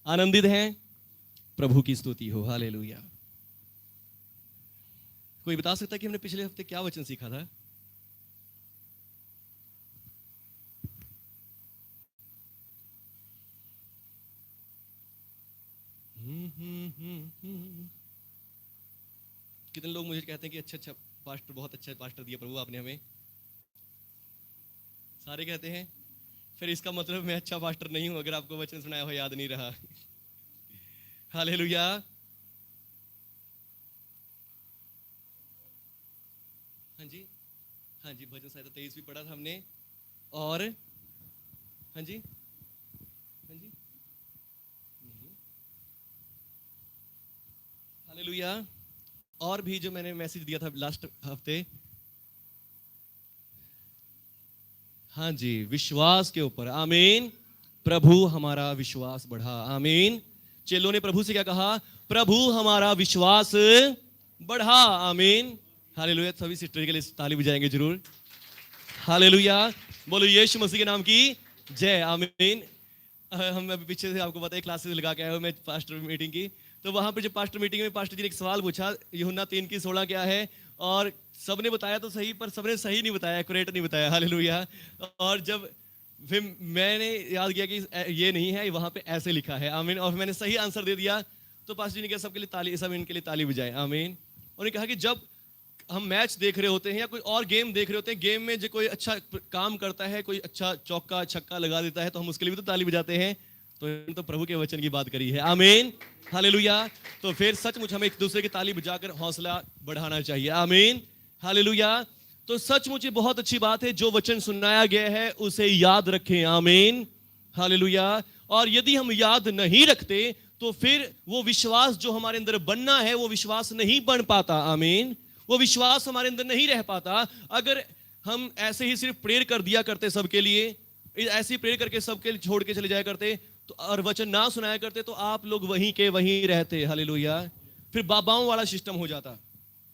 आनंदित हैं? प्रभु की स्तुति हो, हालेलुया। कोई बता सकता है कि हमने पिछले हफ्ते क्या वचन सीखा था? कितने लोग मुझे कहते हैं कि अच्छा पास्टर, बहुत अच्छा पास्टर दिया प्रभु आपने हमें? सारे कहते हैं। फिर इसका मतलब मैं अच्छा पास्टर नहीं हूं अगर आपको वचन सुनाया हो याद नहीं रहा। हालेलुया। हाँ जी, हाँ जी, भजन संहिता 23 भी पढ़ा था हमने। और हाँ जी, हाँ जी, हालेलुया। और भी जो मैंने मैसेज दिया था लास्ट हफ्ते, हाँ जी, विश्वास के ऊपर। आमीन। प्रभु हमारा विश्वास बढ़ा। आमीन। चेलों ने प्रभु से क्या कहा? प्रभु हमारा विश्वास बढ़ा। आमीन। हालेलुया। सभी सिस्टर के लिए ताली बजाएंगे जरूर। हालेलुया। बोलो यीशु मसीह के नाम की जय। आमीन। हम अभी पीछे से आपको पता है क्लासेस लगा के आए हो मैं पास्टर मीटिंग की, तो वहां पे जब पास्टर मीटिंग में पास्टर जी ने एक सवाल पूछा, यूहन्ना 3:16 क्या है? और सबने बताया तो सही, पर सबने सही नहीं बताया, एक्यूरेट नहीं बताया। हालेलुया। और जब फिर मैंने याद किया कि ये नहीं है, वहां पे ऐसे लिखा है। आमीन। और मैंने सही आंसर दे दिया, तो पास्टर जी ने कहा सबके लिए ताली, सब इनके लिए ताली बजाए। आमीन। उन्होंने कहा कि जब हम मैच देख रहे होते हैं या कोई और गेम देख रहे होते हैं, गेम में जो कोई अच्छा काम करता है, कोई अच्छा चौका छक्का लगा देता है, तो हम उसके लिए भी तो ताली बजाते हैं। तो प्रभु के वचन की बात करी है। आमीन। हालेलुया। तो फिर सचमुच हमें एक दूसरे की ताली बजाकर हौसला बढ़ाना चाहिए। आमीन। हालेलुया। तो सचमुच ये बहुत अच्छी बात है, जो वचन सुनाया गया है उसे याद रखें। आमीन। हालेलुया। और यदि हम याद नहीं रखते तो फिर वो विश्वास जो हमारे अंदर बनना है वो विश्वास नहीं बन पाता। आमीन। वो विश्वास हमारे अंदर नहीं रह पाता। अगर हम ऐसे ही सिर्फ प्रेयर कर दिया करते सबके लिए, ऐसी प्रेयर करके सबके लिए छोड़ के चले जाया करते, तो और वचन ना सुनाया करते, तो आप लोग वहीं के वहीं रहते। हालेलुया। फिर बाबाओं वाला सिस्टम हो जाता।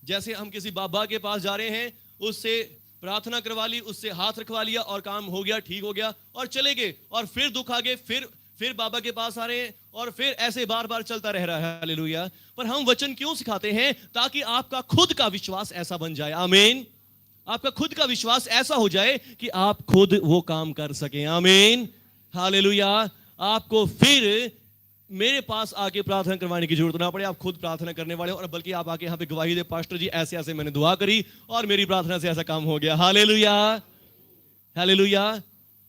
जैसे हम किसी बाबा के पास जा रहे हैं, उससे प्रार्थना करवा ली, उससे हाथ रखवा लिया और काम हो गया, ठीक हो गया और चले गए, और फिर दुख आ गए, फिर बाबा के पास आ रहे हैं, और फिर ऐसे बार बार चलता रह रहा है। हालेलुया। पर हम वचन क्यों सिखाते हैं? ताकि आपका खुद का विश्वास ऐसा बन जाए। आमीन। आपका खुद का विश्वास ऐसा हो जाए कि आप खुद वो काम कर सकें। आमीन। हालेलुया। आपको फिर मेरे पास आके प्रार्थना करवाने की जरूरत ना पड़े, आप खुद प्रार्थना करने वाले हो, और बल्कि आप आके यहाँ पे गवाही दे, पास्टर जी ऐसे ऐसे मैंने दुआ करी और मेरी प्रार्थना से ऐसा काम हो गया। हालेलुया। हालेलुया।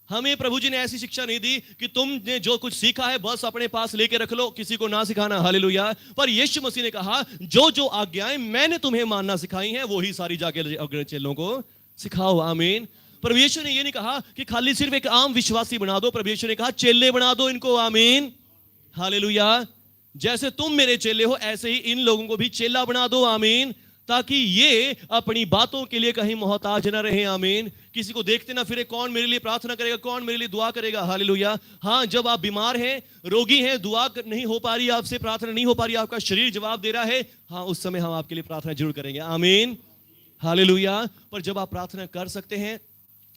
हमें प्रभु जी ने ऐसी शिक्षा नहीं दी कि तुमने जो कुछ सीखा है बस अपने पास लेके रख लो, किसी को ना सिखाना। हालेलुया। पर यीशु मसीह ने कहा जो जो आज्ञाएं मैंने तुम्हें मानना सिखाई हैं वही सारी जाके चेलों को सिखाओ। आमीन। पर यीशु ने ये नहीं कहा कि खाली सिर्फ एक आम विश्वासी बना दो, पर यीशु ने कहा चेले बना दो इनको। आमीन। हालेलुया। जैसे तुम मेरे चेले हो ऐसे ही इन लोगों को भी चेला बना दो। आमीन। ताकि ये अपनी बातों के लिए कहीं मोहताज न रहे। आमीन। किसी को देखते ना फिरे, कौन मेरे लिए प्रार्थना करेगा, कौन मेरे लिए दुआ करेगा। हालेलुया। हाँ, जब आप बीमार हैं, रोगी हैं, दुआ नहीं हो पा रही आपसे, प्रार्थना नहीं हो पा रही, आपका शरीर जवाब दे रहा है, हाँ उस समय हम आपके लिए प्रार्थना जरूर करेंगे। आमीन। हालेलुया। पर जब आप प्रार्थना कर सकते हैं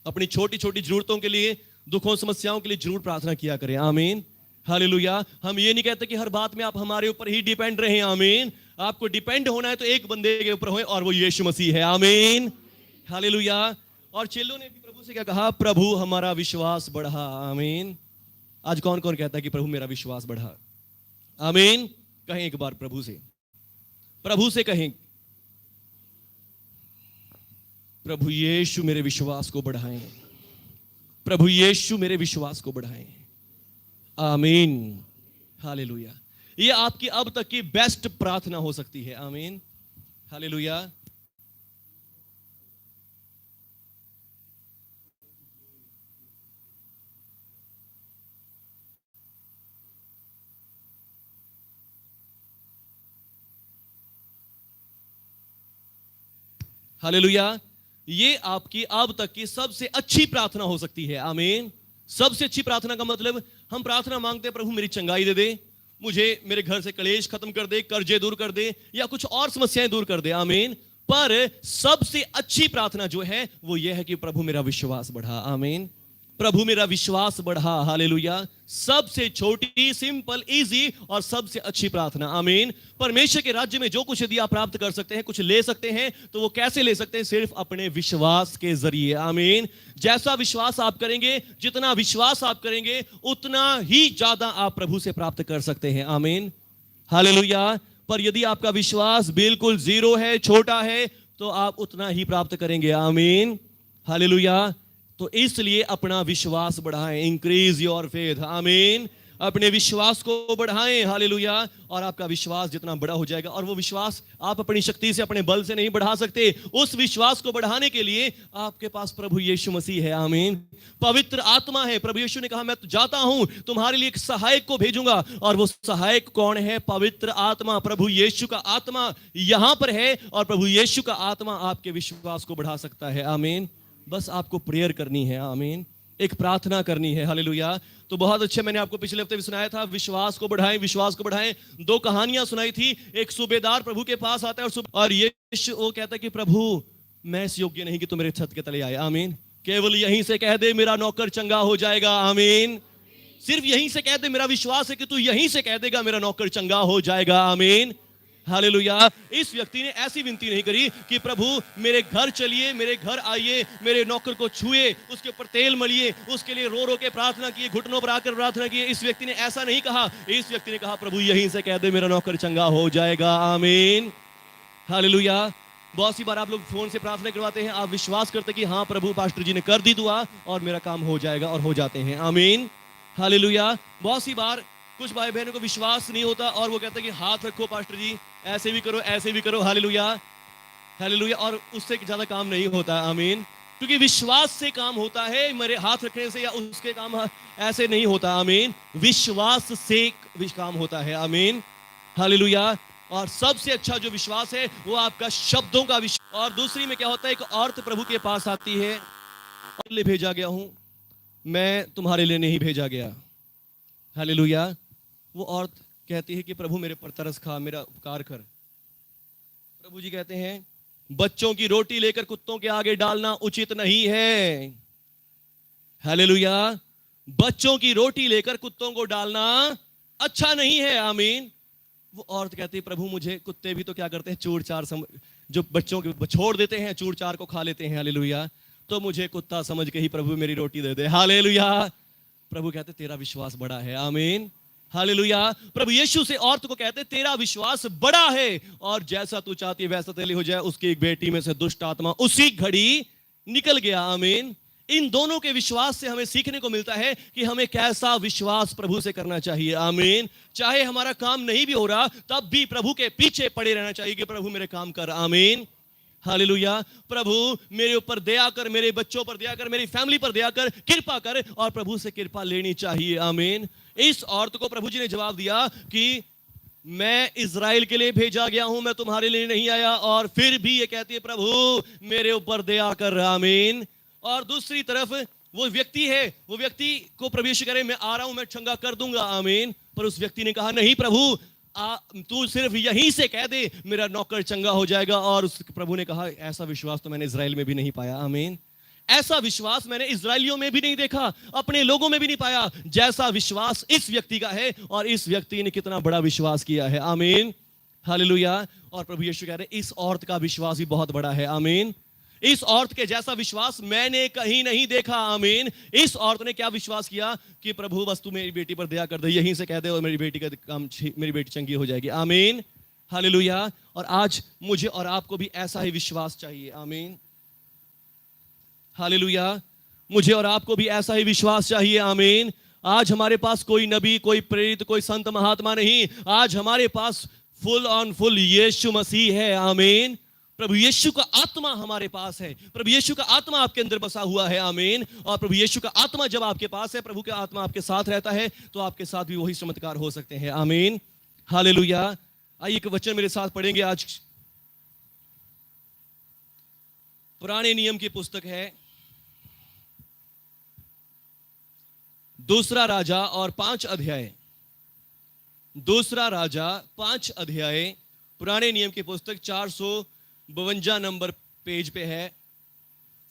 अपनी छोटी छोटी जरूरतों के लिए, दुखों समस्याओं के लिए जरूर प्रार्थना किया करें। आमीन। हालेलुया। हम ये नहीं कहते कि हर बात में आप हमारे ऊपर ही डिपेंड रहें। आमीन। आपको डिपेंड होना है तो एक बंदे के ऊपर हो, और वो यीशु मसीह है। आमीन। हालेलुया। और चेलों ने भी प्रभु से क्या कहा? प्रभु हमारा विश्वास बढ़ा। आमीन। आज कौन कौन कहता है कि प्रभु मेरा विश्वास बढ़ा? आमीन। कहें एक बार प्रभु से कहें, प्रभु यीशु मेरे विश्वास को बढ़ाएं। प्रभु यीशु मेरे विश्वास को बढ़ाएं। आमीन। हालेलुया। ये आपकी अब तक की बेस्ट प्रार्थना हो सकती है। आमीन। हालेलुया। हालेलुया। ये आपकी अब तक की सबसे अच्छी प्रार्थना हो सकती है। आमीन। सबसे अच्छी प्रार्थना का मतलब, हम प्रार्थना मांगते हैं प्रभु मेरी चंगाई दे दे, मुझे मेरे घर से कलेश खत्म कर दे, कर्जे दूर कर दे, या कुछ और समस्याएं दूर कर दे। आमीन। पर सबसे अच्छी प्रार्थना जो है वो ये है कि प्रभु मेरा विश्वास बढ़ा। आमीन। प्रभु मेरा विश्वास बढ़ा। हालेलुया। सबसे छोटी, सिंपल, इजी और सबसे अच्छी प्रार्थना। आमीन। परमेश्वर के राज्य में जो कुछ यदि आप प्राप्त कर सकते हैं, कुछ ले सकते हैं, तो वो कैसे ले सकते हैं? सिर्फ अपने विश्वास के जरिए। आमीन। जैसा विश्वास आप करेंगे, जितना विश्वास आप करेंगे, उतना ही ज्यादा आप प्रभु से प्राप्त कर सकते हैं। आमीन। हालेलुया। पर यदि आपका विश्वास बिल्कुल जीरो है, छोटा है, तो आप उतना ही प्राप्त करेंगे। आमीन। हालेलुया। तो इसलिए अपना विश्वास बढ़ाएं। Increase your faith. आमीन। अपने विश्वास को बढ़ाएं। हालेलुया। और आपका विश्वास जितना बड़ा हो जाएगा, और वो विश्वास आप अपनी शक्ति से, अपने बल से नहीं बढ़ा सकते। उस विश्वास को बढ़ाने के लिए आपके पास प्रभु यीशु मसीह है। आमीन। पवित्र आत्मा है। प्रभु यीशु ने कहा, मैं तो जाता हूं, तुम्हारे लिए एक सहायक को भेजूंगा। और वो सहायक कौन है? पवित्र आत्मा। प्रभु यीशु का आत्मा यहां पर है, और प्रभु यीशु का आत्मा आपके विश्वास को बढ़ा सकता है। आमीन। बस आपको प्रेयर करनी है। आमीन। एक प्रार्थना करनी है। हालेलुया। तो बहुत अच्छे, मैंने आपको पिछले हफ्ते भी सुनाया था, विश्वास को बढ़ाएं, विश्वास को बढ़ाएं। दो कहानियां सुनाई थी। एक सूबेदार प्रभु के पास आता है, और यीशु वो कहता है कि प्रभु, मैं इस योग्य नहीं कि तू मेरे छत के तले आए। आमीन। केवल यहीं से कह दे, मेरा नौकर चंगा हो जाएगा। आमीन। सिर्फ यहीं से कह दे, मेरा विश्वास है कि तू यहीं से कह देगा, मेरा नौकर चंगा हो जाएगा। आमीन। हालेलुया। इस व्यक्ति ने ऐसी विनती नहीं करी कि प्रभु मेरे घर चलिए, मेरे घर आइए, मेरे नौकर को छुए, उसके ऊपर तेल मलिए, उसके लिए रो रो के प्रार्थना किए, घुटनों पर आकर प्रार्थना किए। इस व्यक्ति ने ऐसा नहीं कहा। इस व्यक्ति ने कहा, प्रभु यहीं से कह दे, मेरा नौकर चंगा हो जाएगा। आमीन। हालेलुया। बहुत सी बार आप लोग फोन से प्रार्थना करवाते हैं, आप विश्वास करते कि हाँ प्रभु, पास्टर जी ने कर दी दुआ और मेरा काम हो जाएगा, और हो जाते हैं। आमीन। हालेलुया। बहुत सी बार कुछ भाई बहनों को विश्वास नहीं होता, और वो कहते हैं कि हाथ रखो पास्टर जी, ऐसे भी करो, ऐसे भी करो। हालेलुया। हालेलुया। और उससे ज्यादा काम नहीं होता। आमीन। क्योंकि विश्वास से काम होता है, मेरे हाथ रखने से या उसके काम ऐसे नहीं होता। आमीन। विश्वास से काम होता है। आमीन। हालेलुया। और सबसे अच्छा जो विश्वास है, वो आपका शब्दों का विश्वास। और दूसरी में क्या होता है, एक औरत प्रभु के पास आती है, और ले भेजा गया हूं, मैं तुम्हारे लिए नहीं भेजा गया। हालेलुया। वो औरत कहती है कि प्रभु मेरे पर तरस खा, मेरा उपकार कर। प्रभु जी कहते हैं, बच्चों की रोटी लेकर कुत्तों के आगे डालना उचित नहीं है। हालेलुया। बच्चों की रोटी लेकर कुत्तों को डालना अच्छा नहीं है। आमीन। वो औरत कहती है, प्रभु मुझे, कुत्ते भी तो क्या करते हैं, चूर चार जो बच्चों के छोड़ देते हैं, चूर चार को खा लेते हैं। हालेलुया। तो मुझे कुत्ता समझ के ही प्रभु मेरी रोटी दे दे। हालेलुया। प्रभु कहते, तेरा विश्वास बड़ा है। आमीन। हालेलुया। प्रभु यीशु से औरत को कहते, तेरा विश्वास बड़ा है, और जैसा तू चाहती है वैसा तेरे लिए हो जाए। उसकी एक बेटी में से दुष्ट आत्मा उसी घड़ी निकल गया। आमीन। इन दोनों के विश्वास से हमें सीखने को मिलता है कि हमें कैसा विश्वास प्रभु से करना चाहिए। आमीन। चाहे हमारा काम नहीं भी हो रहा, तब भी प्रभु के पीछे पड़े रहना चाहिए कि प्रभु मेरे काम कर। आमीन। हालेलुया। प्रभु मेरे ऊपर दया कर, मेरे बच्चों पर दया कर, मेरी फैमिली पर दया कर, कृपा कर, और प्रभु से कृपा लेनी चाहिए। आमीन। इस औरत को प्रभु जी ने जवाब दिया कि मैं इज़राइल के लिए भेजा गया हूं, मैं तुम्हारे लिए नहीं आया। और फिर भी ये कहती है, प्रभु मेरे ऊपर दया कर। आमीन। और दूसरी तरफ वो व्यक्ति है, वो व्यक्ति को प्रभु यीशु करे, मैं आ रहा हूं, मैं चंगा कर दूंगा। आमीन। पर उस व्यक्ति ने कहा, नहीं प्रभु, तू सिर्फ यहीं से कह दे, मेरा नौकर चंगा हो जाएगा। और उस प्रभु ने कहा, ऐसा विश्वास तो मैंने इज़राइल में भी नहीं पाया। आमीन। ऐसा विश्वास मैंने इज़राइलियों में भी नहीं देखा, अपने लोगों में भी नहीं पाया, जैसा विश्वास इस व्यक्ति का है। और इस व्यक्ति ने कितना बड़ा विश्वास किया है। आमीन। हालेलुया। और प्रभु यीशु कह रहे, इस औरत का विश्वास भी बहुत बड़ा है। आमीन। इस औरत के जैसा विश्वास मैंने कहीं नहीं देखा। आमीन। इस औरत ने क्या विश्वास किया कि प्रभु बस तू मेरी बेटी पर दया कर दे, यहीं से कह दे, और मेरी बेटी का काम, मेरी बेटी चंगी हो जाएगी। आमीन। हालेलुया। और आज मुझे और आपको भी ऐसा ही विश्वास चाहिए। आमीन। हालेलुया। मुझे और आपको भी ऐसा ही विश्वास चाहिए। आमीन। आज हमारे पास कोई नबी, कोई प्रेरित, कोई संत महात्मा नहीं, आज हमारे पास फुल ऑन फुल यीशु मसीह है। आमीन। प्रभु यीशु का आत्मा हमारे पास है। प्रभु यीशु का आत्मा आपके अंदर बसा हुआ है। आमीन। और प्रभु यीशु का आत्मा जब आपके पास है, प्रभु का आत्मा आपके साथ रहता है, तो आपके साथ भी वही चमत्कार हो सकते हैं। आमीन। हालेलुया। आइए एक वचन मेरे साथ पढ़ेंगे आज। पुराने नियम की पुस्तक है, दूसरा राजा और 5 अध्याय। दूसरा राजा 5 अध्याय, पुराने नियम की पुस्तक 452 नंबर पेज पे है,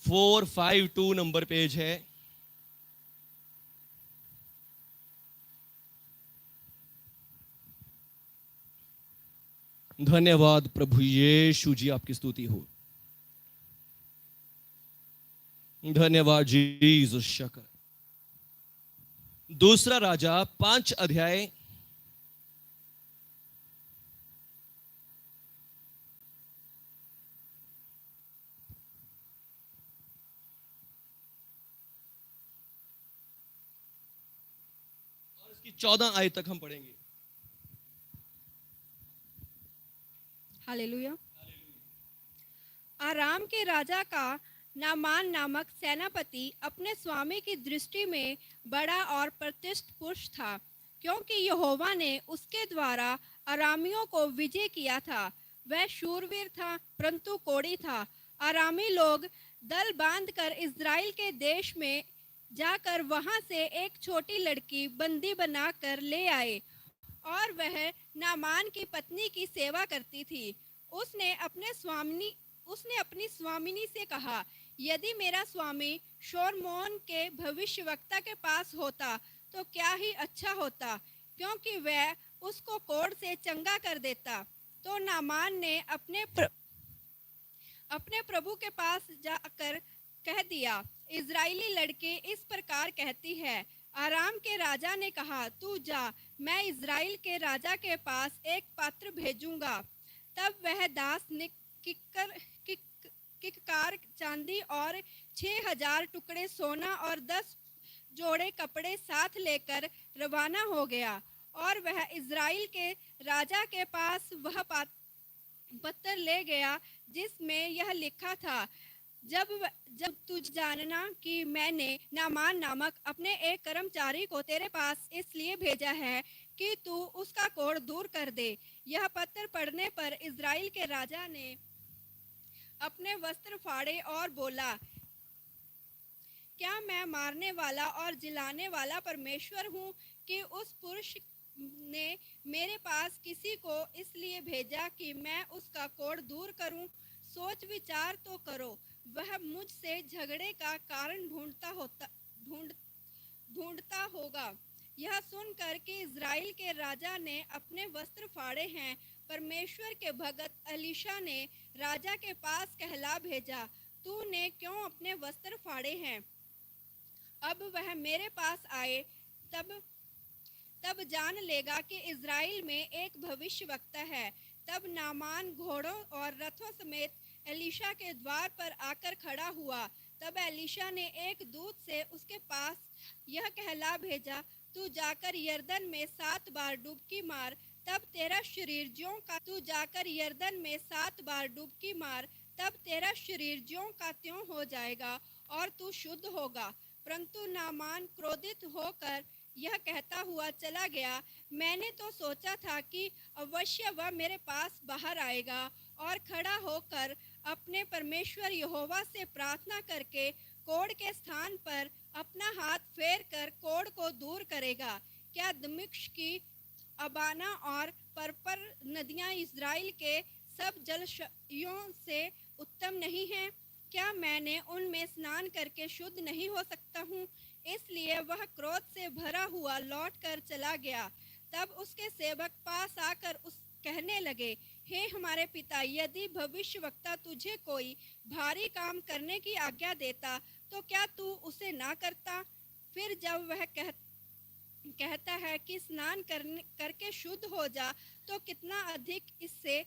452 नंबर पेज है। धन्यवाद प्रभु यीशु जी, आपकी स्तुति हो। धन्यवाद जीसस शकर। दूसरा राजा 5 अध्याय और इसकी 14 आयत तक हम पढ़ेंगे। हालेलुया। आराम के राजा का नामान नामक सेनापति अपने स्वामी की दृष्टि में बड़ा और प्रतिष्ठित पुरुष था, क्योंकि यहोवा ने उसके द्वारा अरामियों को विजय किया था। वह शूरवीर था, परंतु कोढ़ी था। अरामी लोग दल बांधकर इज़राइल के देश में जाकर वहां से एक छोटी लड़की बंदी बनाकर ले आए, और वह नामान की पत्नी की सेवा करती थी। उसने अपनी स्वामिनी से कहा, यदि मेरा स्वामी शोरमोन के भविष्यवक्ता के पास होता तो क्या ही अच्छा होता, क्योंकि वह उसको कोढ़ से चंगा कर देता। तो नामान ने अपने प्रभु के पास जाकर कह दिया, इज़राइली लड़की इस प्रकार कहती है। आराम के राजा ने कहा, तू जा, मैं इज़राइल के राजा के पास एक पात्र भेजूंगा। तब वह दास ने किक्कार चांदी और 6,000 टुकड़े सोना और 10 जोड़े कपड़े साथ लेकर रवाना हो गया, और वह इज़राइल के राजा के पास वह पत्र ले गया जिसमें यह लिखा था, जब तुझ जानना कि मैंने नामान नामक अपने एक कर्मचारी को तेरे पास इसलिए भेजा है कि तू उसका कोढ़ दूर कर दे। यह पत्र पढ़ने पर इज़राइल के राजा ने अपने वस्त्र फाड़े और बोला, क्या मैं मारने वाला और जिलाने वाला परमेश्वर हूँ कि उस पुरुष ने मेरे पास किसी को इसलिए भेजा कि मैं उसका कोढ़ दूर करूं? सोच विचार तो करो। वह मुझसे झगड़े का कारण ढूंढता होगा। यह सुनकर कि इज़राइल के राजा ने अपने वस्त्र फाड़े हैं, परमेश्वर के भगत एलीशा ने राजा के पास कहला भेजा, तूने क्यों अपने वस्त्र फाड़े हैं? अब वह मेरे पास आए, तब जान लेगा कि इज़राइल में एक भविष्यवक्ता है। तब नामान घोड़ों और रथों समेत एलीशा के द्वार पर आकर खड़ा हुआ। तब एलीशा ने एक दूत से उसके पास यह कहला भेजा, तू जाकर यरदन में 7 बार डुबकी मार, तब तेरा शरीर ज्यों का त्यों हो जाएगा और तू शुद्ध होगा। परंतु नामान क्रोधित होकर यह कहता हुआ चला गया, मैंने तो सोचा था कि अवश्य वह मेरे पास बाहर आएगा और खड़ा होकर अपने परमेश्वर यहोवा से प्रार्थना करके कोढ़ के स्थान पर अपना हाथ फेर कर कोढ़ को दूर करेगा। क्या दमिश्क की अबाना और परपर नदियां इज़राइल के सब जलाशयों से उत्तम नहीं हैं? क्या मैंने उनमें स्नान करके शुद्ध नहीं हो सकता हूँ? इसलिए वह क्रोध से भरा हुआ लौट कर चला गया। तब उसके सेवक पास आकर कहने लगे, हे हमारे पिता, यदि भविष्यवक्ता तुझे कोई भारी काम करने की आज्ञा देता तो क्या तू उसे ना करता? फिर जब वह कहता है कि स्नान करके शुद्ध हो जा, तो कितना अधिक इसे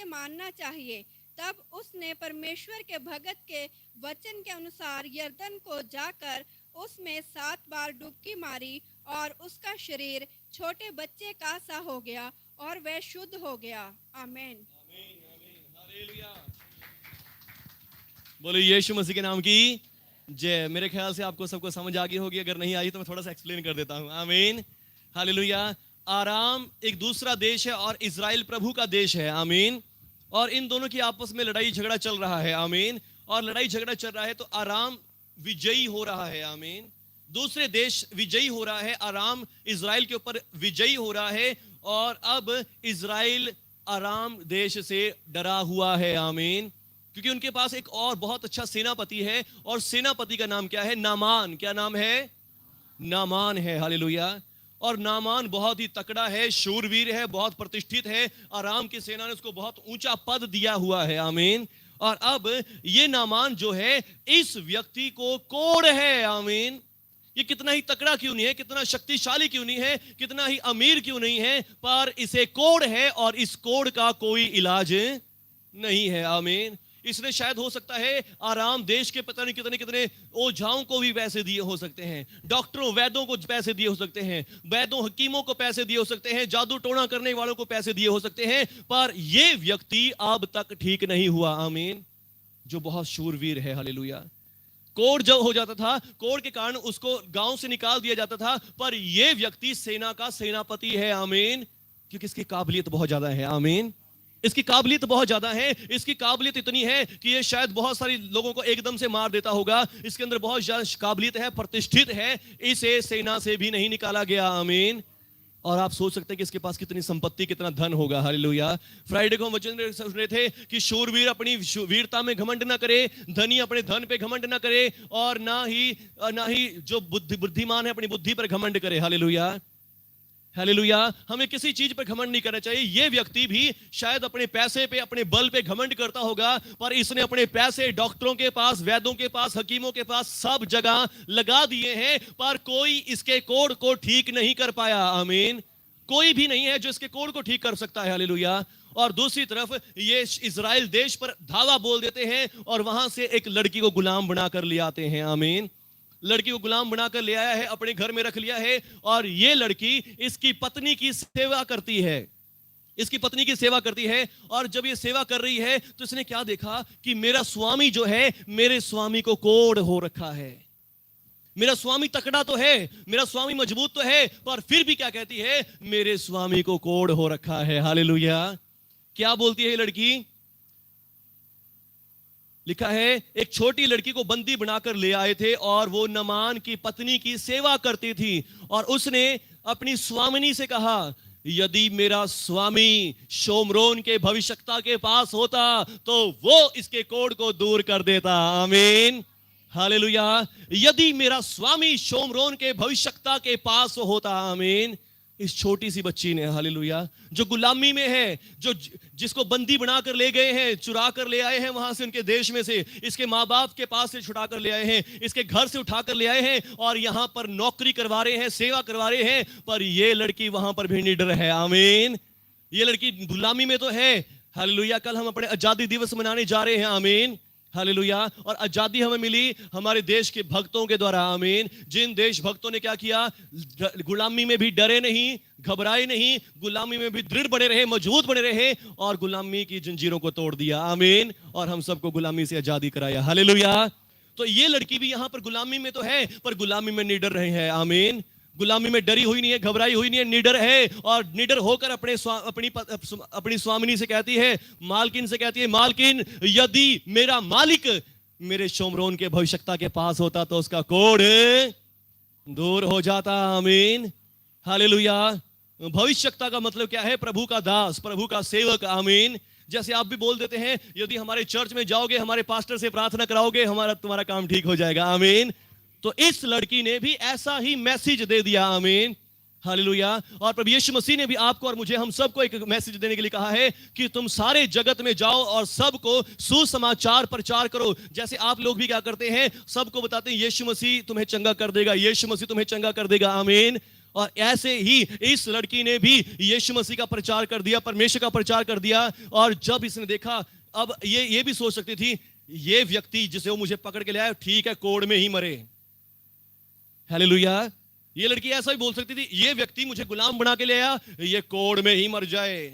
मानना चाहिए। तब उसने परमेश्वर के भगत के वचन के अनुसार यरदन को जाकर उसमें 7 बार डुबकी मारी, और उसका शरीर छोटे बच्चे का सा हो गया और वह शुद्ध हो गया। आमीन। बोलो यीशु मसीह के नाम की जय। मेरे ख्याल से आपको सबको समझ आ गई होगी, अगर नहीं आई तो मैं थोड़ा सा एक्सप्लेन कर देता हूं। आमीन, हालेलुया। आराम एक दूसरा देश है और इज़राइल प्रभु का देश है। आमीन। और इन दोनों की आपस में लड़ाई झगड़ा चल रहा है। आमीन। और लड़ाई झगड़ा चल रहा है तो आराम विजयी हो रहा है। आमीन। दूसरे देश विजयी हो रहा है, आराम इज़राइल के ऊपर विजयी हो रहा है, और अब इज़राइल आराम देश से डरा हुआ है। आमीन। क्योंकि उनके पास एक और बहुत अच्छा सेनापति है, और सेनापति का नाम क्या है? नामान। क्या नाम है? नामान है। हालेलुया। और नामान बहुत ही तकड़ा है, शूरवीर है, बहुत प्रतिष्ठित है। आराम की सेना ने उसको बहुत ऊंचा पद दिया हुआ है। आमीन। और अब ये नामान जो है, इस व्यक्ति को कोढ़ है। आमीन। ये कितना ही तकड़ा क्यों नहीं है, कितना शक्तिशाली क्यों नहीं है, कितना ही अमीर क्यों नहीं है, पर इसे कोढ़ है और इस कोढ़ का कोई इलाज नहीं है। आमीन। इसने शायद हो सकता है आराम देश के पता नहीं कितने कितने ओझाओं को भी पैसे दिए हो सकते हैं, डॉक्टरों वैद्यों को पैसे दिए हो सकते हैं, वैद्यों हकीमों को पैसे दिए हो सकते हैं, जादू टोना करने वालों को पैसे दिए हो सकते हैं, पर यह व्यक्ति अब तक ठीक नहीं हुआ। आमीन। जो बहुत शूरवीर है। हालेलुया। कोढ़ जब हो जाता था, कोढ़ के कारण उसको गांव से निकाल दिया जाता था, पर यह व्यक्ति सेना का सेनापति है। आमीन। क्योंकि इसकी काबिलियत बहुत ज्यादा है। आमीन। इसकी काबिलियत बहुत ज्यादा है। इसकी काबिलियत इतनी है कि ये शायद बहुत सारे लोगों को एकदम से मार देता होगा। इसके अंदर बहुत ज्यादा काबिलियत है, प्रतिष्ठित है, इसे सेना से भी नहीं निकाला गया। आमीन। और आप सोच सकते हैं कि इसके पास कितनी संपत्ति, कितना धन होगा। हालेलुया। फ्राइडे को हम वचन सुन रहे थे कि शूरवीर अपनी वीरता में घमंड ना करे, धनी अपने धन पे घमंड ना करे, और ना ही जो बुद्धिमान है अपनी बुद्धि पर घमंड करे। हालेलुया। हालेलुया। हमें किसी चीज पर घमंड नहीं करना चाहिए। यह व्यक्ति भी शायद अपने पैसे पे, अपने बल पे घमंड करता होगा, पर इसने अपने पैसे डॉक्टरों के पास, वैद्यों के पास, हकीमों के पास सब जगह लगा दिए हैं, पर कोई इसके कोढ़ को ठीक नहीं कर पाया। आमीन। कोई भी नहीं है जो इसके कोढ़ को ठीक कर सकता है। हालेलुया। और दूसरी तरफ ये इजराइल देश पर धावा बोल देते हैं और वहां से एक लड़की को गुलाम बनाकर ले आते हैं। आमीन। लड़की को गुलाम बनाकर ले आया है, अपने घर में रख लिया है, और ये लड़की इसकी पत्नी की सेवा करती है। इसकी पत्नी की सेवा करती है, और जब ये सेवा कर रही है तो इसने क्या देखा कि मेरा स्वामी जो है, मेरे स्वामी को कोढ़ हो रखा है। मेरा स्वामी तकड़ा तो है, मेरा स्वामी मजबूत तो है, पर फिर भी क्या कहती है, मेरे स्वामी को कोढ़ हो रखा है। हालेलुया। क्या बोलती है ये लड़की? लिखा है एक छोटी लड़की को बंदी बनाकर ले आए थे और वो नामान की पत्नी की सेवा करती थी, और उसने अपनी स्वामिनी से कहा, यदि मेरा स्वामी शोमरोन के भविष्यवक्ता के पास होता तो वो इसके कोढ़ को दूर कर देता। आमीन। हालेलुया। यदि मेरा स्वामी शोमरोन के भविष्यवक्ता के पास होता। आमीन। इस छोटी सी बच्ची ने, हालेलुया, जो गुलामी में है, जो जिसको बंदी बनाकर ले गए हैं, चुरा कर ले आए हैं वहां से, उनके देश में से, इसके माँ बाप के पास से छुड़ा कर ले आए हैं, इसके घर से उठाकर ले आए हैं, और यहां पर नौकरी करवा रहे हैं, सेवा करवा रहे हैं, पर ये लड़की वहां पर भी निडर है। आमीन। ये लड़की गुलामी में तो है। हालेलुया। कल हम अपने आजादी दिवस मनाने जा रहे हैं। आमीन। हालेलुया। और आजादी हमें मिली हमारे देश के भक्तों के द्वारा। आमीन। जिन देश भक्तों ने क्या किया, गुलामी में भी डरे नहीं, घबराए नहीं, गुलामी में भी दृढ़ बने रहे, मजबूत बने रहे, और गुलामी की जंजीरों को तोड़ दिया। आमीन। और हम सबको गुलामी से आजादी कराया। हालेलुया। तो ये लड़की भी यहां पर गुलामी में तो है, पर गुलामी में निडर रहे हैं। आमीन। गुलामी में डरी हुई नहीं है, घबराई हुई नहीं है, निडर है, और निडर होकर अपनी स्वामिनी से कहती है, मालकिन से कहती है, मालकिन, यदि मेरा मालिक मेरे शोमरोन के भविष्यवक्ता के पास होता तो उसका कोढ़ दूर हो जाता। आमीन। हालेलुया। भविष्यवक्ता का मतलब क्या है? प्रभु का दास, प्रभु का सेवक। आमीन। जैसे आप भी बोल देते हैं, यदि हमारे चर्च में जाओगे, हमारे पास्टर से प्रार्थना कराओगे, तुम्हारा काम ठीक हो जाएगा। आमीन। तो इस लड़की ने भी ऐसा ही मैसेज दे दिया। आमीन। हालेलुया। और प्रभु यीशु मसीह ने भी आपको और मुझे, हम सबको एक मैसेज देने के लिए कहा है कि तुम सारे जगत में जाओ और सबको सुसमाचार प्रचार करो। जैसे आप लोग भी क्या करते हैं, सबको बताते हैं यीशु मसीह तुम्हें चंगा कर देगा, यीशु मसीह तुम्हें चंगा कर देगा। आमीन। और ऐसे ही इस लड़की ने भी यीशु मसीह का प्रचार कर दिया, परमेश्वर का प्रचार कर दिया। और जब इसने देखा, अब ये भी सोच सकती थी, ये व्यक्ति जिसे वो मुझे पकड़ के ले आया, ठीक है, कोढ़ में ही मरे। हालेलुया। ये लड़की ऐसा ही बोल सकती थी, ये व्यक्ति मुझे गुलाम बना के ले आया, ये कोढ़ में ही मर जाए।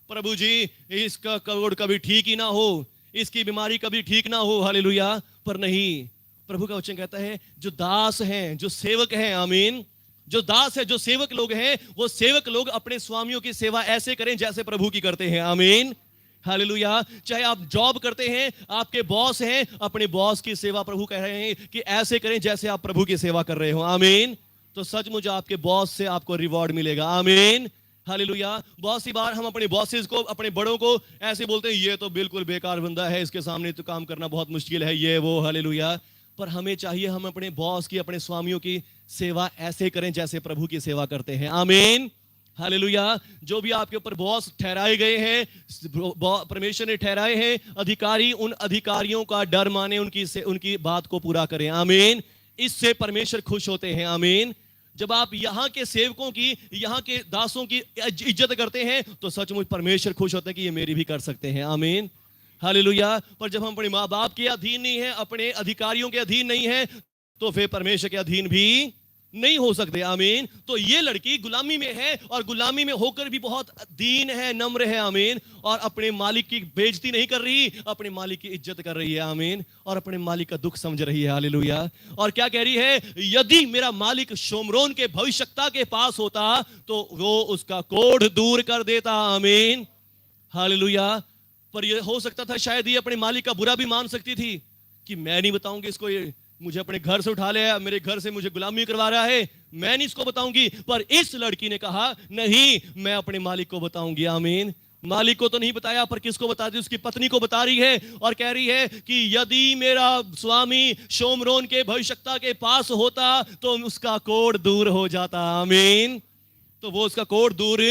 प्रभु जी, इसका कोढ़ कभी ठीक ही ना हो, इसकी बीमारी कभी ठीक ना हो। हालेलुया। पर नहीं, प्रभु का वचन कहता है, जो दास हैं, जो सेवक हैं, आमीन, जो दास है, जो सेवक लोग हैं, वो सेवक लोग अपने स्वामियों की सेवा ऐसे करें जैसे प्रभु की करते हैं। आमीन। हालेलुया। चाहे आप जॉब करते हैं, आपके बॉस हैं, अपने बॉस की सेवा प्रभु कह रहे हैं कि ऐसे करें जैसे आप प्रभु की सेवा कर रहे हो। आमीन। तो सचमुच आपके बॉस से आपको रिवॉर्ड मिलेगा। आमीन। हालेलुया। बहुत सी बार हम अपने बॉसेस को, अपने बड़ों को ऐसे बोलते हैं, ये तो बिल्कुल बेकार बंदा है, इसके सामने तो काम करना बहुत मुश्किल है, ये वो। हालेलुया। पर हमें चाहिए, हम अपने बॉस की, अपने स्वामियों की सेवा ऐसे करें जैसे प्रभु की सेवा करते हैं। आमीन, हालेलुया। जो भी आपके ऊपर बॉस ठहराए गए हैं, परमेश्वर ने ठहराए हैं अधिकारी, उन अधिकारियों का डर माने, उनकी बात को पूरा करें। आमीन, इससे परमेश्वर खुश होते हैं। आमीन। जब आप यहाँ के सेवकों की, यहाँ के दासों की इज्जत करते हैं तो सचमुच परमेश्वर खुश होते हैं कि ये मेरी भी कर सकते हैं। आमीन, हालेलुया। पर जब हम अपने माँ बाप के अधीन नहीं है, अपने अधिकारियों के अधीन नहीं है, तो फिर परमेश्वर के अधीन भी नहीं हो सकते। आमीन। तो ये लड़की गुलामी में है और गुलामी में होकर भी बहुत दीन है, नम्र है। आमीन। और अपने मालिक की बेइज्जती नहीं कर रही, अपने मालिक की इज्जत कर रही है। आमीन। और अपने मालिक का दुख समझ रही है। हालेलुया। और क्या कह रही है, यदि मेरा मालिक शोमरोन के भविष्यवक्ता के पास होता तो वो उसका कोढ़ दूर कर देता। आमीन, हालेलुया। पर ये हो सकता था शायद ये अपने मालिक का बुरा भी मान सकती थी कि मैं नहीं बताऊंगी इसको, ये मुझे अपने घर से उठा लिया, मेरे घर से मुझे गुलामी करवा रहा है, मैं नहीं इसको बताऊंगी। पर इस लड़की ने कहा नहीं, मैं अपने मालिक को बताऊंगी। आमीन। मालिक को तो नहीं बताया, पर किसको बता दी, उसकी पत्नी को बता रही है और कह रही है कि यदि मेरा स्वामी शोमरोन के भविष्यवक्ता के पास होता तो उसका कोढ़ दूर हो जाता। आमीन। तो वो उसका कोढ़ दूर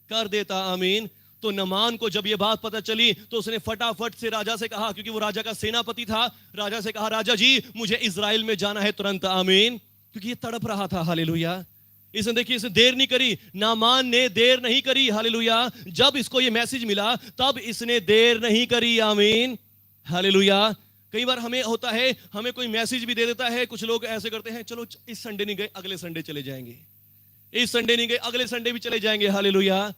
कर देता। आमीन। तो नमान को जब ये बात पता चली तो उसने फटाफट से राजा से कहा, क्योंकि वो राजा का सेनापति था, राजा से कहा, राजा जी मुझे इजराइल में जाना है तुरंत। आमीन। क्योंकि ये तड़प रहा था। हालेलुया। इसने देखिए, इसने देर नहीं करी, नामान ने देर नहीं करी। हालेलुया। जब इसको ये मैसेज मिला तब इसने देर नहीं करी। आमीन, हालेलुया। कई बार हमें होता है, हमें कोई मैसेज भी दे देता है, कुछ लोग ऐसे करते हैं, चलो इस संडे नहीं गए अगले संडे चले जाएंगे, इस संडे नहीं गए अगले संडे भी चले जाएंगे। हालेलुया।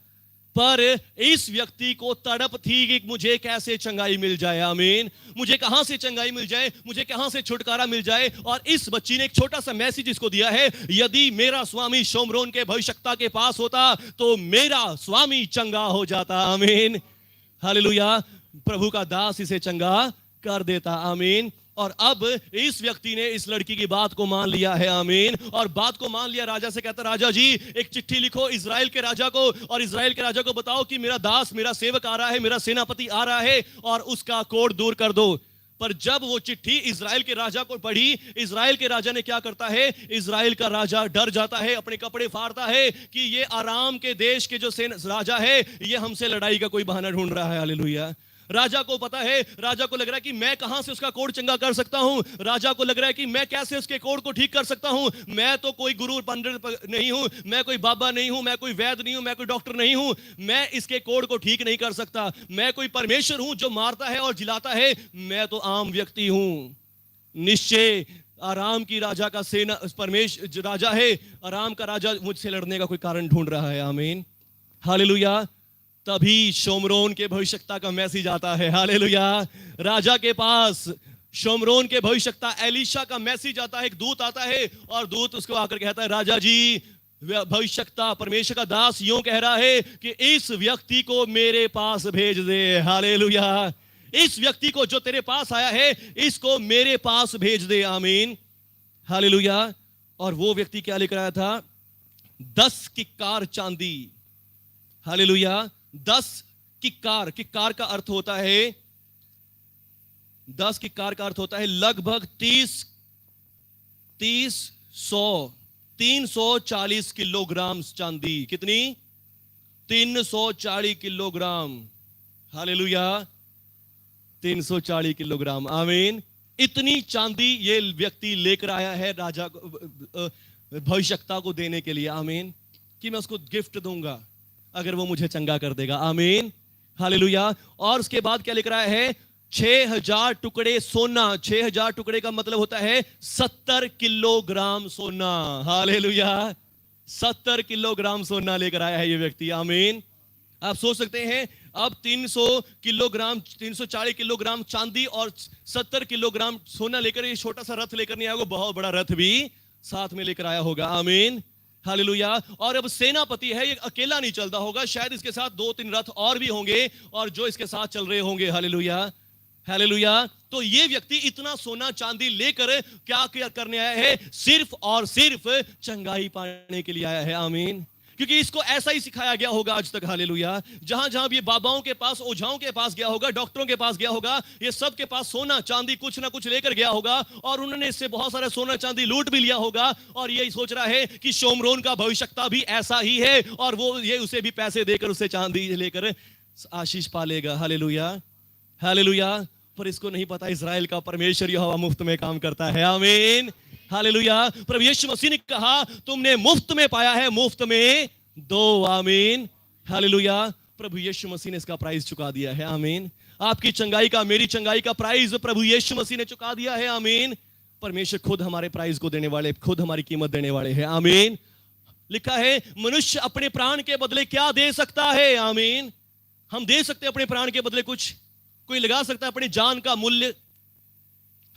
पर इस व्यक्ति को तड़प थी कि मुझे कैसे चंगाई मिल जाए। आमीन। मुझे कहां से चंगाई मिल जाए, मुझे कहां से छुटकारा मिल जाए। और इस बच्ची ने एक छोटा सा मैसेज इसको दिया है, यदि मेरा स्वामी शोमरोन के भविष्यवक्ता के पास होता तो मेरा स्वामी चंगा हो जाता। आमीन, हालेलुया। प्रभु का दास इसे चंगा कर देता। आमीन। और अब इस व्यक्ति ने इस लड़की की बात को मान लिया है। आमीन। और बात को मान लिया, राजा से कहता, राजा जी एक चिट्ठी लिखो इजराइल के राजा को, और इजराइल के राजा को बताओ कि मेरा दास, मेरा सेवक आ रहा है, मेरा सेनापति आ रहा है, और उसका कोढ़ दूर कर दो। पर जब वो चिट्ठी इजराइल के राजा को पढ़ी, इजराइल के राजा ने क्या करता है, इजराइल का राजा डर जाता है, अपने कपड़े फाड़ता है कि ये आराम के देश के जो राजा है ये हमसे लड़ाई का कोई बहाना ढूंढ रहा है। हालेलुया। राजा को पता है, राजा को लग रहा है कि मैं कहां से उसका कोढ़ चंगा कर सकता हूं, राजा को लग रहा है कि मैं कैसे उसके कोढ़ को ठीक कर सकता हूं, मैं तो कोई गुरु पंडित नहीं हूं, मैं कोई बाबा नहीं हूं, मैं कोई वैद्य नहीं हूं, मैं कोई डॉक्टर नहीं हूं, मैं इसके कोढ़ को ठीक नहीं कर सकता, मैं कोई परमेश्वर हूं जो मारता है और जिलाता है, मैं तो आम व्यक्ति हूं। निश्चय आराम की राजा का सेना, परमेश्वर राजा है, आराम का राजा मुझसे लड़ने का कोई कारण ढूंढ रहा है। आमीन, हालेलुया। तभी शोमरोन के भविष्यवक्ता का मैसेज आता है। हालेलुया। राजा के पास शोमरोन के भविष्यवक्ता एलीशा का मैसेज आता है, एक दूत आता है और दूत उसको आकर कहता है, राजा जी भविष्यवक्ता परमेश्वर का दास यूं कह रहा है कि इस व्यक्ति को मेरे पास भेज दे। हालेलुया। इस व्यक्ति को जो तेरे पास आया है इसको मेरे पास भेज दे। आमीन, हालेलुया। और वो व्यक्ति क्या लेकर आया था, 10 किक्कार चांदी। हालेलुया। 10 किक्कार, किक्कार का अर्थ होता है, 10 किक्कार का अर्थ होता है लगभग 340 किलोग्राम चांदी। कितनी? 340 किलोग्राम। हालेलुया। 340 किलोग्राम। आमीन। इतनी चांदी ये व्यक्ति लेकर आया है राजा को, भविष्यवक्ता को देने के लिए। आमीन। कि मैं उसको गिफ्ट दूंगा अगर वो मुझे चंगा कर देगा। आमीन, हालेलुया। और उसके बाद क्या लेकर आया है, 6000 टुकड़े सोना। 6000 टुकड़े का मतलब होता है 70 किलोग्राम सोना। हालेलुया। 70 किलोग्राम सोना लेकर आया है ये व्यक्ति। आमीन। आप सोच सकते हैं, अब 340 किलोग्राम चांदी और 70 किलोग्राम सोना लेकर ये छोटा सा रथ लेकर नहीं आया होगा, बहुत बड़ा रथ भी साथ में लेकर आया होगा। आमीन, हालेलुया। और अब सेनापति है, ये अकेला नहीं चलता होगा, शायद इसके साथ 2-3 रथ और भी होंगे और जो इसके साथ चल रहे होंगे। Hallelujah, hallelujah. तो ये व्यक्ति इतना सोना चांदी लेकर क्या करने आया है, सिर्फ और सिर्फ चंगाई पाने के लिए आया है। आमीन। क्योंकि इसको ऐसा ही सिखाया गया होगा आज तक, हालेलुया। जहां जहां भी ये बाबाओं के पास, ओझाओं के पास गया होगा, डॉक्टरों के पास गया होगा, ये सब के पास सोना चांदी कुछ ना कुछ लेकर गया होगा, और उन्होंने इससे बहुत सारा सोना चांदी लूट भी लिया होगा, और ये सोच रहा है कि शोमरोन का भविष्यवक्ता भी ऐसा ही है, और वो ये उसे भी पैसे देकर उसे चांदी लेकर आशीष पालेगा, हालेलुया, हालेलुया। पर इसको नहीं पता इजराइल का परमेश्वर यहोवा मुफ्त में काम करता है, आमीन, हालेलुया। प्रभु यीशु मसीह ने कहा तुमने मुफ्त में पाया है, मुफ्त में दो, आमीन, हालेलुया। प्रभु यीशु मसीह ने इसका प्राइस चुका दिया है, आमीन। आपकी चंगाई का, मेरी चंगाई का प्राइस प्रभु यीशु मसीह ने चुका दिया है, आमीन। परमेश्वर खुद हमारे प्राइस को देने वाले, खुद हमारी कीमत देने वाले हैं, आमीन। लिखा है मनुष्य अपने प्राण के बदले क्या दे सकता है, आमीन। हम दे सकते हैं अपने प्राण के बदले कुछ? कोई लगा सकता है अपनी जान का मूल्य?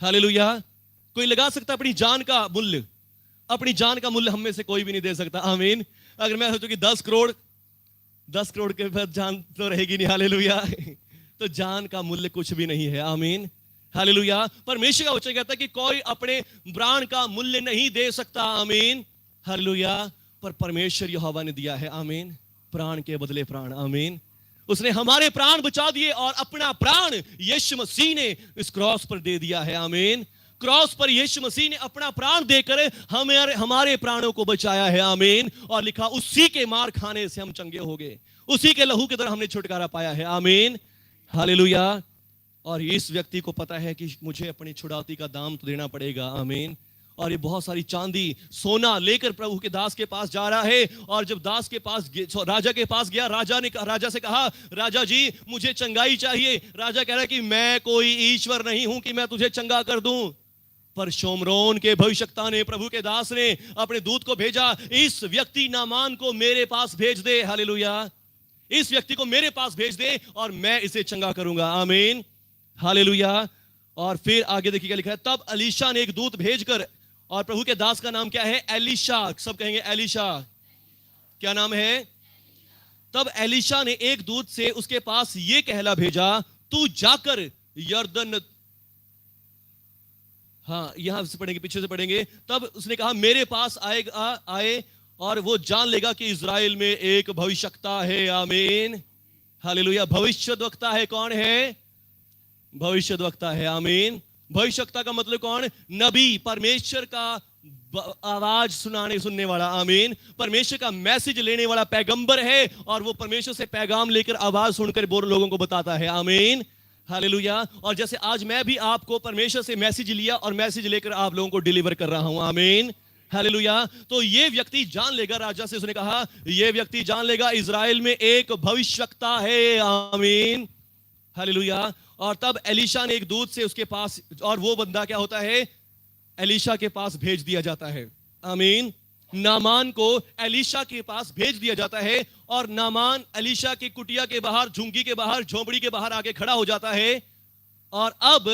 हालेलुया। कोई लगा सकता है अपनी जान का मूल्य? अपनी जान का मूल्य हम में से कोई भी नहीं दे सकता, आमीन। अगर मैं सोचूं कि 10 करोड़ के बाद जान तो रहेगी नहीं, हालेलुया, तो जान का मूल्य कुछ भी नहीं है, आमीन, हालेलुया। परमेश्वर का वचन कहता है कि कोई अपने प्राण का मूल्य नहीं दे सकता, आमीन, हालेलुया। पर परमेश्वर यहोवा ने दिया है, आमीन, प्राण के बदले प्राण, आमीन। उसने हमारे प्राण बचा दिए और अपना प्राण यीशु मसीह ने इस क्रॉस पर दे दिया है, आमीन। क्रॉस पर यीशु मसीह ने अपना प्राण देकर हमारे प्राणों को बचाया है, आमीन। और लिखा उसी के मार खाने से हम चंगे हो गए, उसी के लहू के द्वारा हमने छुटकारा पाया है, आमीन, हालेलुया। और इस व्यक्ति को पता है कि मुझे अपनी छुड़ौती का दाम तो देना पड़ेगा, आमीन। और ये बहुत सारी चांदी सोना लेकर प्रभु के दास के पास जा रहा है। और जब दास के पास, राजा के पास गया, राजा से कहा राजा जी मुझे चंगाई चाहिए। राजा कह रहा है कि मैं कोई ईश्वर नहीं हूं कि मैं तुझे चंगा कर दूं। पर शोमरोन के भविष्यवक्ता ने, प्रभु के दास ने अपने दूत को भेजा, इस व्यक्ति नामान को मेरे पास भेज दे, हालेलुया, इस व्यक्ति को मेरे पास भेज दे और मैं इसे चंगा करूंगा, आमीन, हालेलुया। और फिर आगे देखिए क्या लिखा है, तब एलीशा ने एक दूत भेजकर, और प्रभु के दास का नाम क्या है? एलीशा, सब कहेंगे एलीशा। क्या नाम है? तब एलीशा ने एक दूत से उसके पास ये कहला भेजा, तू जाकर यरदन, हाँ यहां से पढ़ेंगे, पीछे से पढ़ेंगे। तब उसने कहा मेरे पास आए और वो जान लेगा कि इजराइल में एक भविष्यवक्ता है, आमीन, हालेलुया। भविष्यद्वक्ता है, कौन है? भविष्यद्वक्ता है, आमीन। भविष्यवक्ता का मतलब कौन? नबी, परमेश्वर का आवाज सुनने वाला, आमीन, परमेश्वर का मैसेज लेने वाला पैगंबर है। और वो परमेश्वर से पैगाम लेकर आवाज सुनकर बोर लोगों को बताता है, आमीन, हालेलुया। और जैसे आज मैं भी आपको परमेश्वर से मैसेज लिया और मैसेज लेकर आप लोगों को डिलीवर कर रहा हूं, आमीन, हालेलुया। तो ये व्यक्ति जान लेगा, राजा से उसने कहा ये व्यक्ति जान लेगा इजराइल में एक भविष्यवक्ता है, आमीन, हालेलुया। और तब एलीशा ने एक दूत से उसके पास, और वो बंदा क्या होता है? एलीशा के पास भेज दिया जाता है, आमीन। नामान को एलीशा के पास भेज दिया जाता है। और नामान एलीशा की कुटिया के बाहर, झुंगी के बाहर, झोपड़ी के बाहर आके खड़ा हो जाता है। और अब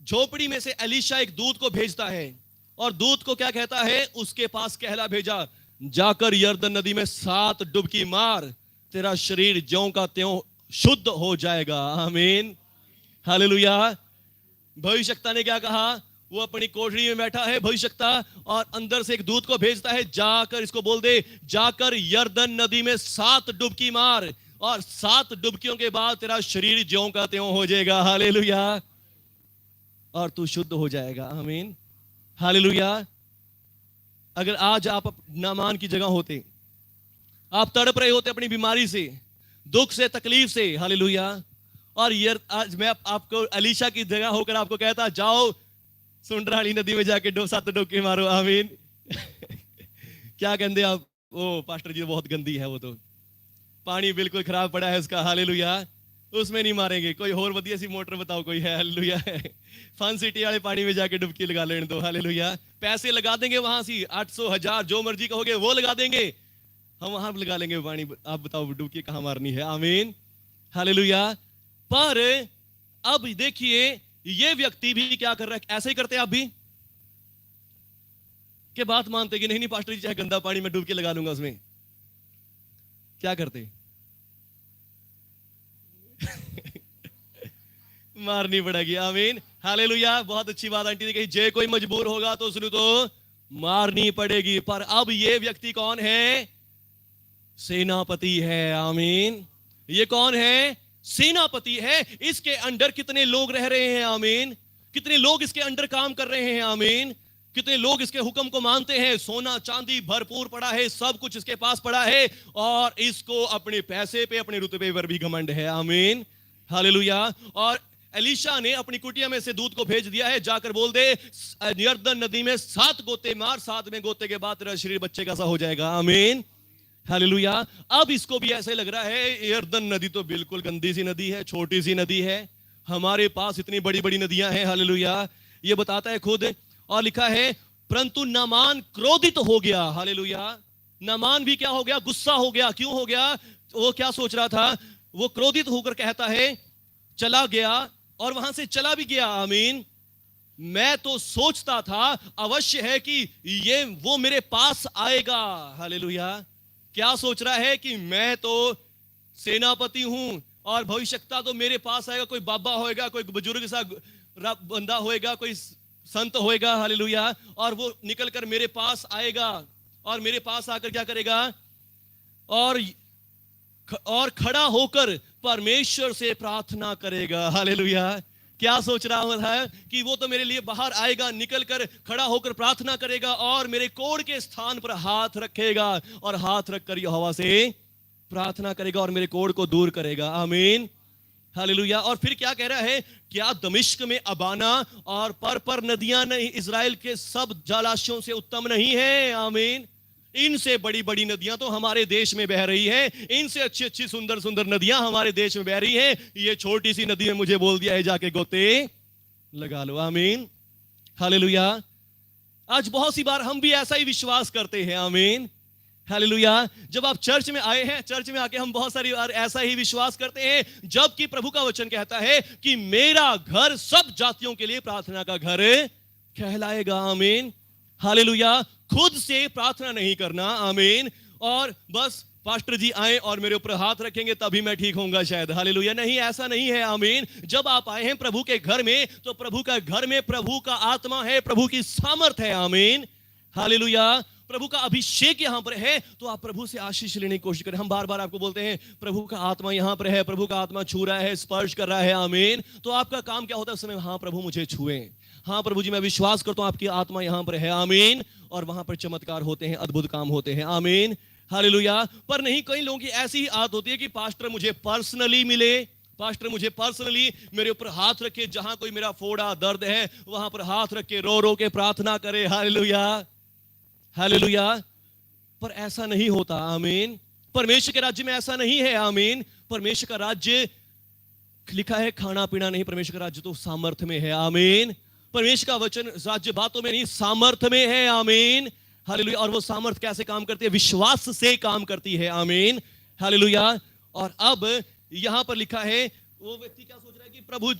झोपड़ी में से एलीशा एक दूत को भेजता है, और दूत को क्या कहता है? उसके पास कहला भेजा, जाकर यरदन नदी में 7 डुबकी मार, तेरा शरीर ज्यों का त्यों शुद्ध हो जाएगा, आमीन, हालेलुया। भविष्यवक्ता ने क्या कहा? वो अपनी कोठरी में बैठा है भविष्यवक्ता, और अंदर से एक दूत को भेजता है, जाकर इसको बोल दे, जाकर यरदन नदी में 7 डुबकी मार, और 7 डुबकियों के बाद तेरा शरीर ज्यों का त्यों हो जाएगा, हालेलुया, और तू शुद्ध हो जाएगा, आमीन, हालेलुया। अगर आज आप नामान की जगह होते, आप तड़प रहे होते अपनी बीमारी से, दुख से, तकलीफ से, हालेलुया, और आज मैं आपको एलीशा की जगह होकर आपको कहता, जाओ सुंडराली नदी में जाके 7 डुबकी मारो, आमीन। क्या कहते आप? ओ पास्टर जी बहुत गंदी है, वो तो पानी बिल्कुल खराब पड़ा है उसका, हालेलुया, उसमें नहीं मारेंगे। कोई और बढ़िया सी मोटर बताओ कोई है, हालेलुया, फन सिटी वाले पानी में जाके डुबकी लगा लेने दो, हालेलुया। पैसे लगा देंगे वहां से 800, 1000 जो मर्जी कहोगे वो लगा देंगे, हम वहां लगा लेंगे पानी। आप बताओ डुबकी कहां मारनी है, आमीन, हालेलुया। पर अब देखिए ये व्यक्ति भी क्या कर रहा है? ऐसे ही करते आप भी के बात मानते कि नहीं पास्टर जी चाहे गंदा पानी में डुबकी लगा लूंगा उसमें, क्या करते? मारनी पड़ेगी, आमीन, हालेलुया। बहुत अच्छी बात आंटी ने कही, जे कोई मजबूर होगा तो उसने तो मारनी पड़ेगी। पर अब ये व्यक्ति कौन है? सेनापति है। आमीन। ये कौन है? सेनापति है। इसके अंडर कितने लोग रह रहे हैं? आमीन। कितने लोग इसके अंडर काम कर रहे हैं? आमीन। कितने लोग इसके हुक्म को मानते हैं? सोना चांदी भरपूर पड़ा है, सब कुछ इसके पास पड़ा है, और इसको अपने पैसे पे, अपने रुतबे पर भी घमंड है। आमीन। हालेलुया। और एलीशा ने अपनी कुटिया में से दूत को भेज दिया है, जाकर बोल दे यरदन नदी में 7 गोते मार, 7वें गोते के बाद तेरा शरीर बच्चे का सा हो जाएगा। आमीन। हालेलुया। अब इसको भी ऐसे लग रहा है यरदन नदी तो बिल्कुल गंदी सी नदी है, छोटी सी नदी है, हमारे पास इतनी बड़ी बड़ी नदियां हैं। हालेलुया। ये बताता है खुद। और लिखा है परंतु नामान क्रोधित हो गया। हालेलुया। नामान भी क्या हो गया? गुस्सा हो गया। क्यों हो गया? वो क्या सोच रहा था? वो क्रोधित होकर कहता है, चला गया, और वहां से चला भी गया। आमीन। मैं तो सोचता था अवश्य है कि ये वो मेरे पास आएगा। हालेलुया। क्या सोच रहा है? कि मैं तो सेनापति हूं और भविष्यता तो मेरे पास आएगा, कोई बाबा होएगा, कोई बुजुर्ग सा बंदा होएगा, कोई संत होएगा। हालेलुया। और वो निकल कर मेरे पास आएगा, और मेरे पास आकर क्या करेगा? और खड़ा होकर परमेश्वर से प्रार्थना करेगा। हालेलुया। क्या सोच रहा है? कि वो तो मेरे लिए बाहर आएगा, निकलकर खड़ा होकर प्रार्थना करेगा, और मेरे कोढ़ के स्थान पर हाथ रखेगा, और हाथ रखकर यहोवा से प्रार्थना करेगा, और मेरे कोढ़ को दूर करेगा। आमीन। हालेलुया। और फिर क्या कह रहा है? क्या दमिश्क में अबाना और पर नदियां नहीं इजराइल के सब जलाशयों से उत्तम नहीं है? आमीन। इनसे बड़ी बड़ी नदियां तो हमारे देश में बह रही है, इनसे अच्छी अच्छी सुंदर सुंदर नदियां हमारे देश में बह रही है, ये छोटी सी नदी में मुझे बोल दिया है जाके गोते लगा लो। आमीन। हालेलुया। आज बहुत सी बार हम भी ऐसा ही विश्वास करते हैं। आमीन। हालेलुया। जब आप चर्च में आए हैं, चर्च में आके हम बहुत सारी बार ऐसा ही विश्वास करते हैं, जबकि प्रभु का वचन कहता है कि मेरा घर सब जातियों के लिए प्रार्थना का घर कहलाएगा। आमीन। हालेलुया। खुद से प्रार्थना नहीं करना। आमीन। और बस पास्टर जी आए और मेरे ऊपर हाथ रखेंगे तभी मैं ठीक होऊंगा शायद। हालेलुया। नहीं, ऐसा नहीं है। आमीन। जब आप आए हैं प्रभु के घर में, तो प्रभु का घर में प्रभु का आत्मा है, प्रभु की सामर्थ है। आमीन। हालेलुया। प्रभु का अभिषेक यहां पर है, तो आप प्रभु से आशीष लेने की कोशिश करें। हम बार बार आपको बोलते हैं प्रभु का आत्मा यहां पर है, प्रभु का आत्मा छू रहा है, स्पर्श कर रहा है। आमीन। तो आपका काम क्या होता है उस समय? हाँ प्रभु मुझे छुए, हाँ प्रभु जी मैं विश्वास करता हूं आपकी आत्मा यहां पर है। आमीन। और वहां पर चमत्कार होते हैं, अद्भुत काम होते हैं। आमीन। हालेलुया। पर नहीं, कई लोगों की ऐसी ही आदत होती है कि पास्टर मुझे पर्सनली मिले, पास्टर मुझे पर्सनली मेरे ऊपर हाथ रखे, जहां कोई मेरा फोड़ा दर्द है वहां पर हाथ रख के रो रो के प्रार्थना करे। हालेलुया। हालेलुया। पर ऐसा नहीं होता। आमीन। परमेश्वर के राज्य में ऐसा नहीं है। आमीन। परमेश्वर का राज्य लिखा है खाना पीना नहीं, परमेश्वर का राज्य तो सामर्थ्य में है। आमीन। परमेश्वर का वचन राज्य बातों में नहीं, सामर्थ्य में है। आमीन। हालेलुया। और वो सामर्थ्य कैसे काम करती है? विश्वास से काम करती है। आमीन। हालेलुया। और अब यहां पर लिखा है, वो व्यक्ति क्या सोच रहा है कि प्रभु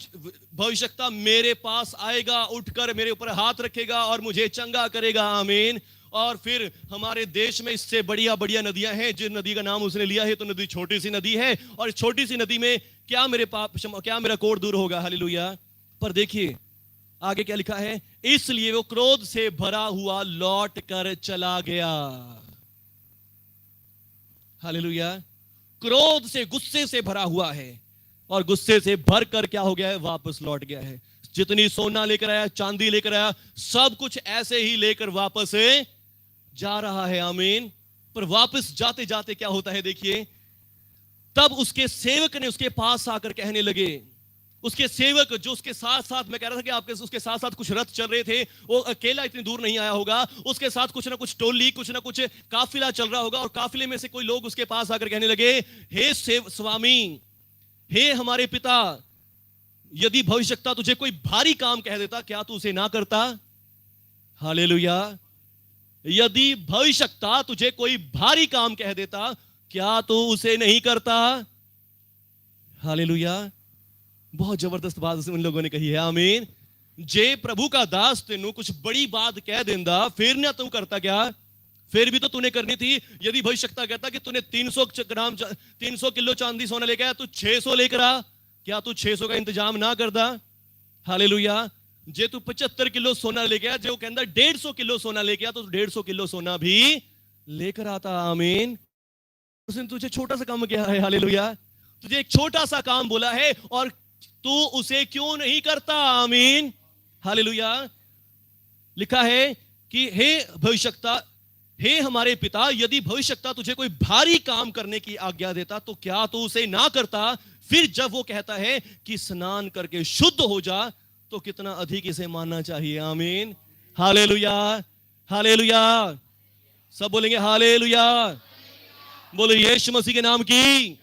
भविष्यता मेरे पास आएगा, उठकर मेरे ऊपर हाथ रखेगा और मुझे चंगा करेगा। आमीन। और फिर हमारे देश में इससे बढ़िया बढ़िया नदियां हैं, जिस नदी का नाम उसने लिया है तो नदी छोटी सी नदी है, और छोटी सी नदी में क्या मेरे पाप, क्या मेरा कोढ़ दूर होगा? हालेलुया। पर देखिए आगे क्या लिखा है? इसलिए वो क्रोध से भरा हुआ लौट कर चला गया। हालेलुया। क्रोध से, गुस्से से भरा हुआ है, और गुस्से से भर कर क्या हो गया है? वापस लौट गया है। जितनी सोना लेकर आया, चांदी लेकर आया, सब कुछ ऐसे ही लेकर वापस जा रहा है। आमीन। पर वापस जाते जाते क्या होता है? देखिए, तब उसके सेवक ने उसके पास आकर कहने लगे, उसके सेवक जो उसके साथ साथ, मैं कह रहा था कि आपके उसके साथ साथ कुछ रथ चल रहे थे, वो अकेला इतनी दूर नहीं आया होगा, उसके साथ कुछ ना कुछ टोली, कुछ ना कुछ काफिला चल रहा होगा, और काफिले में से कोई लोग उसके पास आकर कहने लगे, हे स्वामी, हे हमारे पिता, यदि भविष्यता तुझे कोई भारी काम कह देता, क्या तू उसे ना करता? हालेलुया। यदि भविष्यता तुझे कोई भारी काम कह देता, क्या तू उसे नहीं करता? हालेलुया। बहुत जबरदस्त बात उन लोगों ने कही है। आमीन। जे प्रभु का दास तेनू कुछ बड़ी बात कह देंदा, फिर ना तू करता क्या? फिर भी तो तूने करनी थी। यदि भविष्यता कहता कि तूने 300 किलो चांदी सोना लेकर आया, तू 600 लेकर आ, क्या तू 600 का इंतजाम ना करदा? हालेलुया। जे तू 75 किलो सोना लेके आया, जो कहता 150 किलो सोना लेके आया, तो 150 किलो सोना भी लेकर आता। आमीन। उसने तुझे छोटा सा काम किया है, हालेलुया, तुझे एक छोटा सा काम बोला है और तू उसे क्यों नहीं करता? आमीन, हालेलुया। लिखा है कि हे भविष्यवक्ता, हे हमारे पिता, यदि भविष्यवक्ता तुझे कोई भारी काम करने की आज्ञा देता तो क्या तू उसे ना करता? फिर जब वो कहता है कि स्नान करके शुद्ध हो जा, तो कितना अधिक इसे मानना चाहिए। आमीन, हालेलुया, हालेलुया। सब बोलेंगे हालेलुया। बोलो यीशु मसीह के नाम की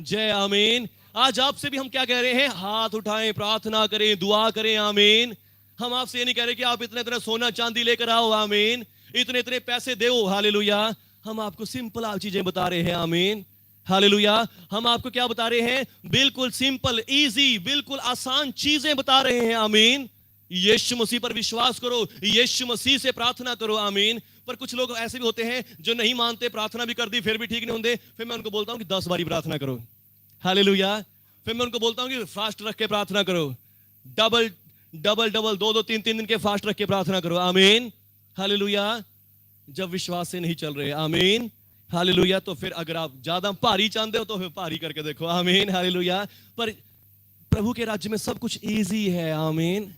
जय। आमीन। आज आपसे भी हम क्या कह रहे हैं? हाथ उठाएं, प्रार्थना करें, दुआ करें। आमीन। हम आपसे ये नहीं कह रहे कि आप इतना इतना सोना चांदी लेकर आओ, आमीन, इतने इतने पैसे दो, हालेलुया। हम आपको सिंपल चीजें बता रहे हैं। आमीन, हालेलुया। हम आपको क्या बता रहे हैं? बिल्कुल सिंपल, इजी, बिल्कुल आसान चीजें बता रहे हैं। आमीन। यीशु मसीह पर विश्वास करो, यीशु मसीह से प्रार्थना करो। आमीन। पर कुछ लोग ऐसे भी होते हैं जो नहीं मानते, प्रार्थना भी कर दी फिर भी ठीक नहीं होते। फिर मैं उनको बोलता हूं कि 10 बारी प्रार्थना करो, हालेलुया। फिर मैं उनको बोलता हूं कि फास्ट रख के प्रार्थना करो, डबल डबल डबल 2-2 3-3 दिन के फास्ट रख के प्रार्थना करो। आमीन, हालेलुया। जब विश्वास से नहीं चल रहे, आमीन, हालेलुया, तो फिर अगर आप ज्यादा भारी चाहते हो तो फिर भारी करके देखो। आमीन, हालेलुया। पर प्रभु के राज्य में सब कुछ इजी है। आमीन।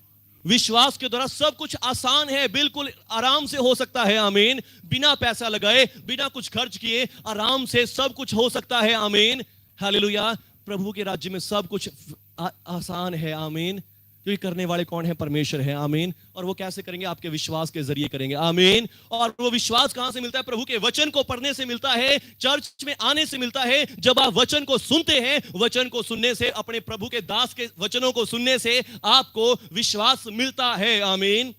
विश्वास के द्वारा सब कुछ आसान है, बिल्कुल आराम से हो सकता है। आमीन। बिना पैसा लगाए, बिना कुछ खर्च किए आराम से सब कुछ हो सकता है। आमीन, हालेलुया। प्रभु के राज्य में सब कुछ आसान है। आमीन। क्योंकि करने वाले कौन है? परमेश्वर है। आमीन। और वो कैसे करेंगे? आपके विश्वास के जरिए करेंगे। आमीन। और वो विश्वास कहां से मिलता है? प्रभु के वचन को पढ़ने से मिलता है, चर्च में आने से मिलता है। जब आप वचन को सुनते हैं, वचन को सुनने से, अपने प्रभु के दास के वचनों को सुनने से आपको विश्वास मिलता है। आमीन,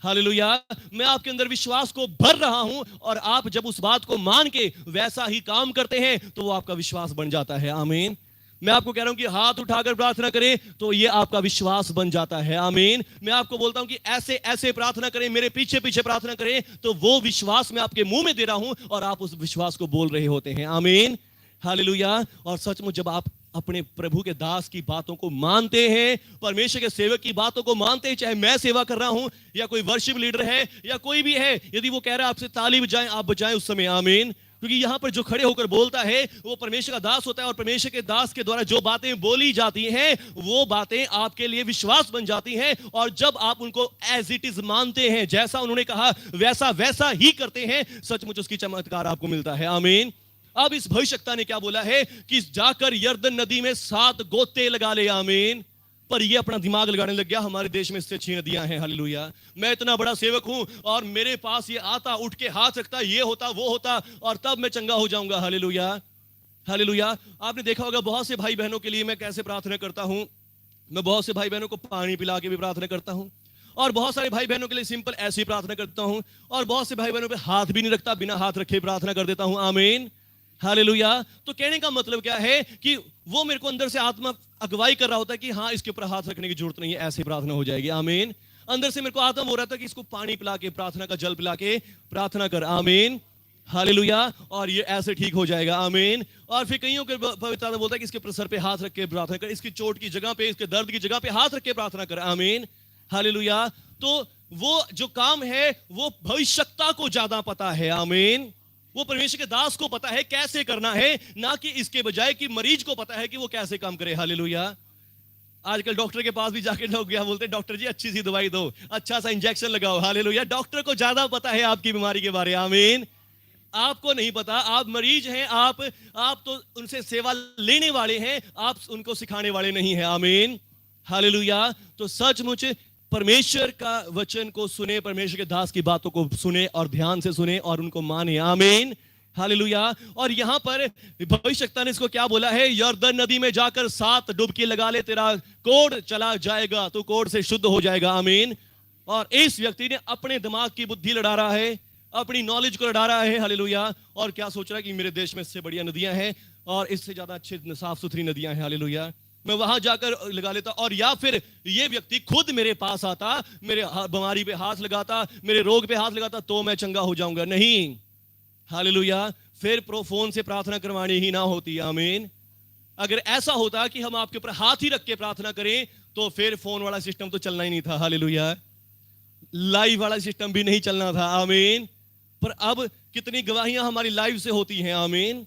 हालेलुया। मैं आपके अंदर विश्वास को भर रहा हूं और आप जब उस बात को मान के वैसा ही काम करते हैं तो वो आपका विश्वास बन जाता है। आमीन। मैं आपको कह रहा हूं कि हाथ उठाकर प्रार्थना करें तो ये आपका विश्वास बन जाता है। आमीन। मैं आपको बोलता हूं कि ऐसे ऐसे प्रार्थना करें, मेरे पीछे पीछे प्रार्थना करें, तो वो विश्वास मैं आपके मुंह में दे रहा हूं और आप उस विश्वास को बोल रहे होते हैं। आमीन, हालेलुया। और सचमुच जब आप अपने प्रभु के दास की बातों को मानते हैं, परमेश्वर के सेवक की बातों को मानते हैं, चाहे मैं सेवा कर रहा हूं या कोई वर्शिप लीडर है या कोई भी है, यदि वो कह रहा है आपसे ताली बजाएं, आप बजाएं उस समय। आमीन। क्योंकि यहां पर जो खड़े होकर बोलता है वो परमेश्वर का दास होता है और परमेश्वर के दास के द्वारा जो बातें बोली जाती हैं वो बातें आपके लिए विश्वास बन जाती हैं। और जब आप उनको एज इट इज मानते हैं, जैसा उन्होंने कहा वैसा वैसा ही करते हैं, सचमुच उसकी चमत्कार आपको मिलता है। आमीन। अब इस भविष्यवक्ता ने क्या बोला है कि जाकर यरदन नदी में 7 गोते लगा ले। आमीन। पर ये अपना दिमाग लगाने लग गया, हमारे देश में इससे अच्छी नदियां हैं, हालेलुया। मैं इतना बड़ा सेवक हूं और मेरे पास ये आता, उठ के हाथ रखता, ये होता वो होता और तब मैं चंगा हो जाऊंगा। Hallelujah, hallelujah. आपने देखा होगा बहुत से भाई बहनों के लिए मैं कैसे प्रार्थना करता हूं। मैं बहुत से भाई बहनों को पानी पिला के भी प्रार्थना करता हूं और बहुत सारे भाई बहनों के लिए सिंपल ऐसे ही प्रार्थना करता हूं और बहुत से भाई बहनों पे हाथ भी नहीं रखता, बिना हाथ रखे प्रार्थना कर देता हूं। आमीन, हालेलुया। तो कहने का मतलब क्या है कि वो मेरे को अंदर से आत्मा अगुवाई कर रहा होता है कि हाँ इसके ऊपर हाथ रखने की जरूरत नहीं है, ऐसे प्रार्थना हो जाएगी। आमीन। अंदर से मेरे को आत्मा हो रहा था कि इसको पानी पिला के, प्रार्थना का जल पिला के प्रार्थना कर। आमीन, हालेलुया। और ये ऐसे ठीक हो जाएगा। आमीन। और फिर कईयों के पवित्र आत्मा बोलता है कि इसके सर पे हाथ रख के प्रार्थना कर, इसकी चोट की जगह पे, इसके दर्द की जगह पे हाथ रख के प्रार्थना कर। आमीन, हालेलुया। तो वो जो काम है वो भविष्यवक्ता को ज्यादा पता है। आमीन। वो परमेश्वर के दास को पता है कैसे करना है, ना कि इसके बजाय कि मरीज को पता है कि वो कैसे काम करे। हालेलुया। आजकल डॉक्टर के पास भी जाके लोग क्या बोलते हैं? डॉक्टर जी अच्छी सी दवाई दो, अच्छा सा इंजेक्शन लगाओ। हालेलुया। डॉक्टर को ज्यादा पता है आपकी बीमारी के बारे में। आमीन। आपको नहीं पता, आप मरीज हैं, आप तो उनसे सेवा लेने वाले हैं, आप उनको सिखाने वाले नहीं हैं। आमीन, हालेलुया। तो सचमुच परमेश्वर का वचन को सुने, परमेश्वर के दास की बातों को सुने और ध्यान से सुने और उनको माने। आमीन, हालेलुया। और यहां पर भविष्यवक्ता ने इसको क्या बोला है? यरदन नदी में जाकर 7 डुबकी लगा ले, तेरा कोढ़ चला जाएगा, तो कोढ़ से शुद्ध हो जाएगा। आमीन। और इस व्यक्ति ने अपने दिमाग की बुद्धि लड़ा रहा है, अपनी नॉलेज को लड़ा रहा है। हालेलुया। और क्या सोच रहा है कि मेरे देश में इससे बढ़िया नदियां हैं और इससे ज्यादा अच्छी साफ सुथरी नदियां हैं। हालेलुया। मैं वहां जाकर लगा लेता। और या फिर ये व्यक्ति खुद मेरे पास आता, मेरे बीमारी पे हाथ लगाता, मेरे रोग पे हाथ लगाता, तो मैं चंगा हो जाऊंगा। नहीं, हालेलुया। फिर फोन से प्रार्थना करवानी ही ना होती। आमीन। अगर ऐसा होता कि हम आपके ऊपर हाथ ही रख के प्रार्थना करें तो फिर फोन वाला सिस्टम तो चलना ही नहीं था। हालेलुया। लाइव वाला सिस्टम भी नहीं चलना था। आमीन। पर अब कितनी गवाहियां हमारी लाइव से होती हैं। आमीन।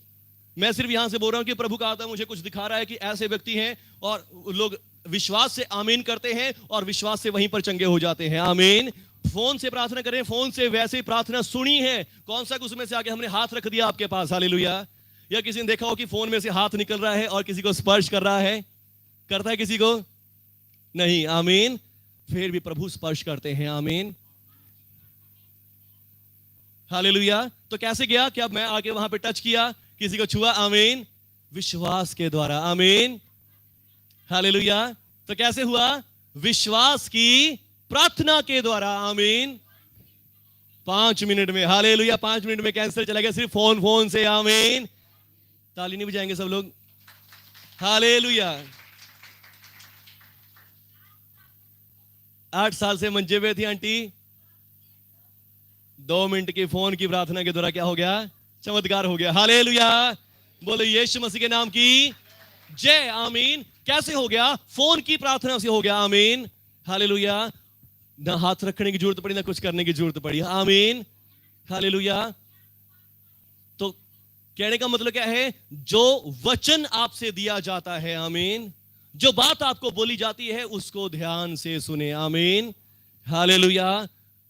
मैं सिर्फ यहां से बोल रहा हूं कि प्रभु का आत्मा मुझे कुछ दिखा रहा है कि ऐसे व्यक्ति हैं और लोग विश्वास से आमीन करते हैं और विश्वास से वहीं पर चंगे हो जाते हैं। आमीन। फोन से प्रार्थना करें, फोन से वैसे ही प्रार्थना सुनी है, कौन सा उसमें से आके हमने हाथ रख दिया आपके पास, हालेलुया। या किसी ने देखा हो कि फोन में से हाथ निकल रहा है और किसी को स्पर्श कर रहा है, करता है किसी को? नहीं। आमीन। फिर भी प्रभु स्पर्श करते हैं। आमीन, हालेलुया। तो कैसे गया? क्या मैं आके वहां पे टच किया, किसी को छुआ? आमीन। विश्वास के द्वारा। आमीन, हालेलुया। तो कैसे हुआ? विश्वास की प्रार्थना के द्वारा। आमीन। 5 मिनट में, हालेलुया, 5 मिनट में कैंसर चला गया सिर्फ फोन से। आमीन। ताली नहीं बजाएंगे सब लोग? हालेलुया। 8 साल से मंजे पे थी आंटी, 2 मिनट की फोन की प्रार्थना के द्वारा क्या हो गया? चमत्कार हो गया। हालेलुया। बोलो यीशु मसीह के नाम की जय। आमीन। कैसे हो गया? फोन की प्रार्थना से हो गया। आमीन, हालेलुया। ना हाथ रखने की जरूरत पड़ी, ना कुछ करने की जरूरत पड़ी। आमीन, हालेलुया। तो कहने का मतलब क्या है? जो वचन आपसे दिया जाता है, आमीन, जो बात आपको बोली जाती है उसको ध्यान से सुने। आमीन, हालेलुया।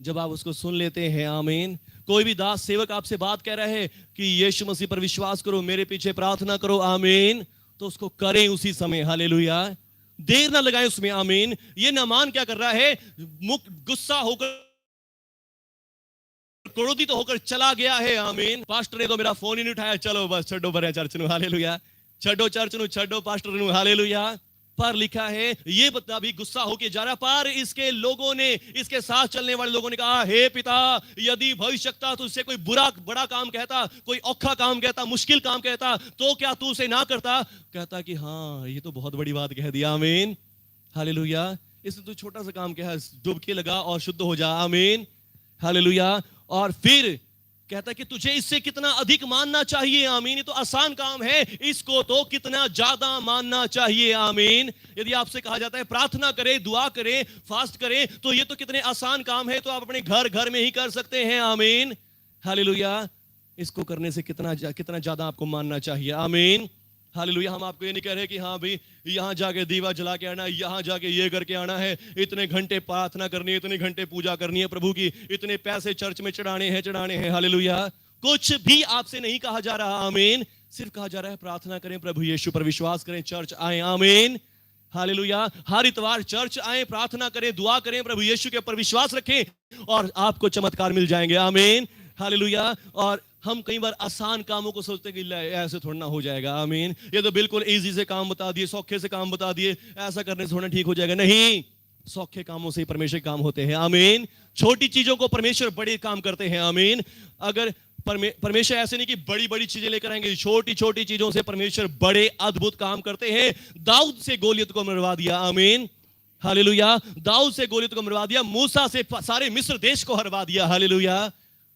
जब आप उसको सुन लेते हैं, आमीन, कोई भी दास सेवक आपसे बात कह रहा है कि यीशु मसीह पर विश्वास करो, मेरे पीछे प्रार्थना करो, आमीन, तो उसको करें उसी समय। हालेलुया। देर ना लगाएं उसमें। आमीन। ये नामान क्या कर रहा है? गुस्सा होकर, क्रोधित होकर चला गया है। आमीन। पास्टर ने तो मेरा फोन ही नहीं उठाया, चलो बस छड्डो भरे चर्च नु, हालेलुया, छड्डो चर्च नु, छड्डो पास्टर नु, हालेलुया। पर लिखा है ये बता भी गुस्सा होके जा रहा, पर इसके लोगों ने, इसके साथ चलने वाले लोगों ने कहा, हे पिता, यदि भविष्यता तुझसे कोई बड़ा काम कहता, कोई औखा काम कहता, मुश्किल काम कहता, तो क्या तू उसे ना करता? कहता कि हाँ, ये तो बहुत बड़ी बात कह दिया। आमीन, हालेलुया। इसने तो छोटा सा काम कहा, डुबकी लगा और शुद्ध हो जा। आमीन, हालेलुया। और फिर कहता है कि तुझे इससे कितना अधिक मानना चाहिए। आमीन। ये तो आसान काम है, इसको तो कितना ज्यादा मानना चाहिए। आमीन। यदि आपसे कहा जाता है प्रार्थना करें, दुआ करें, फास्ट करें, तो ये तो कितने आसान काम है, तो आप अपने घर में ही कर सकते हैं। आमीन, हालेलुया। इसको करने से कितना ज्यादा आपको मानना चाहिए। आमीन, हालेलुया। हम आपको ये नहीं कह रहे कि हाँ भाई यहां जाके दीवा जला के आना है, यहां जाके ये करके आना है, इतने घंटे प्रार्थना करनी है, इतने घंटे पूजा करनी है प्रभु की, इतने पैसे चर्च में चढ़ाने हैं। हालेलुया। कुछ भी आपसे नहीं कहा जा रहा। आमीन। सिर्फ कहा जा रहा है प्रार्थना करें, प्रभु यीशु पर विश्वास करें, चर्च आए। आमीन, हालेलुया। हर इतवार चर्च आए, प्रार्थना करें, दुआ करें, प्रभु यीशु के ऊपर विश्वास रखें और आपको चमत्कार मिल जाएंगे। आमीन, हालेलुया। और हम कई बार आसान कामों को सोचते हैं कि ऐसे थोड़ा ना हो जाएगा। आमीन। ये तो बिल्कुल इजी से काम बता दिए, सौखे से काम बता दिए, ऐसा करने से थोड़ा ठीक हो जाएगा। नहीं, सौखे कामों से ही परमेश्वर काम होते हैं। आमीन। छोटी चीजों को परमेश्वर बड़े काम करते हैं। आमीन। अगर परमेश्वर ऐसे नहीं कि बड़ी बड़ी चीजें लेकर आएंगे, छोटी छोटी चीजों से परमेश्वर बड़े अद्भुत काम करते हैं। दाऊद से गोलियत को मरवा दिया। आमीन, हालेलुया। दाऊद से गोलियत को मरवा दिया, मूसा से सारे मिस्र देश को हरवा दिया। हालेलुया।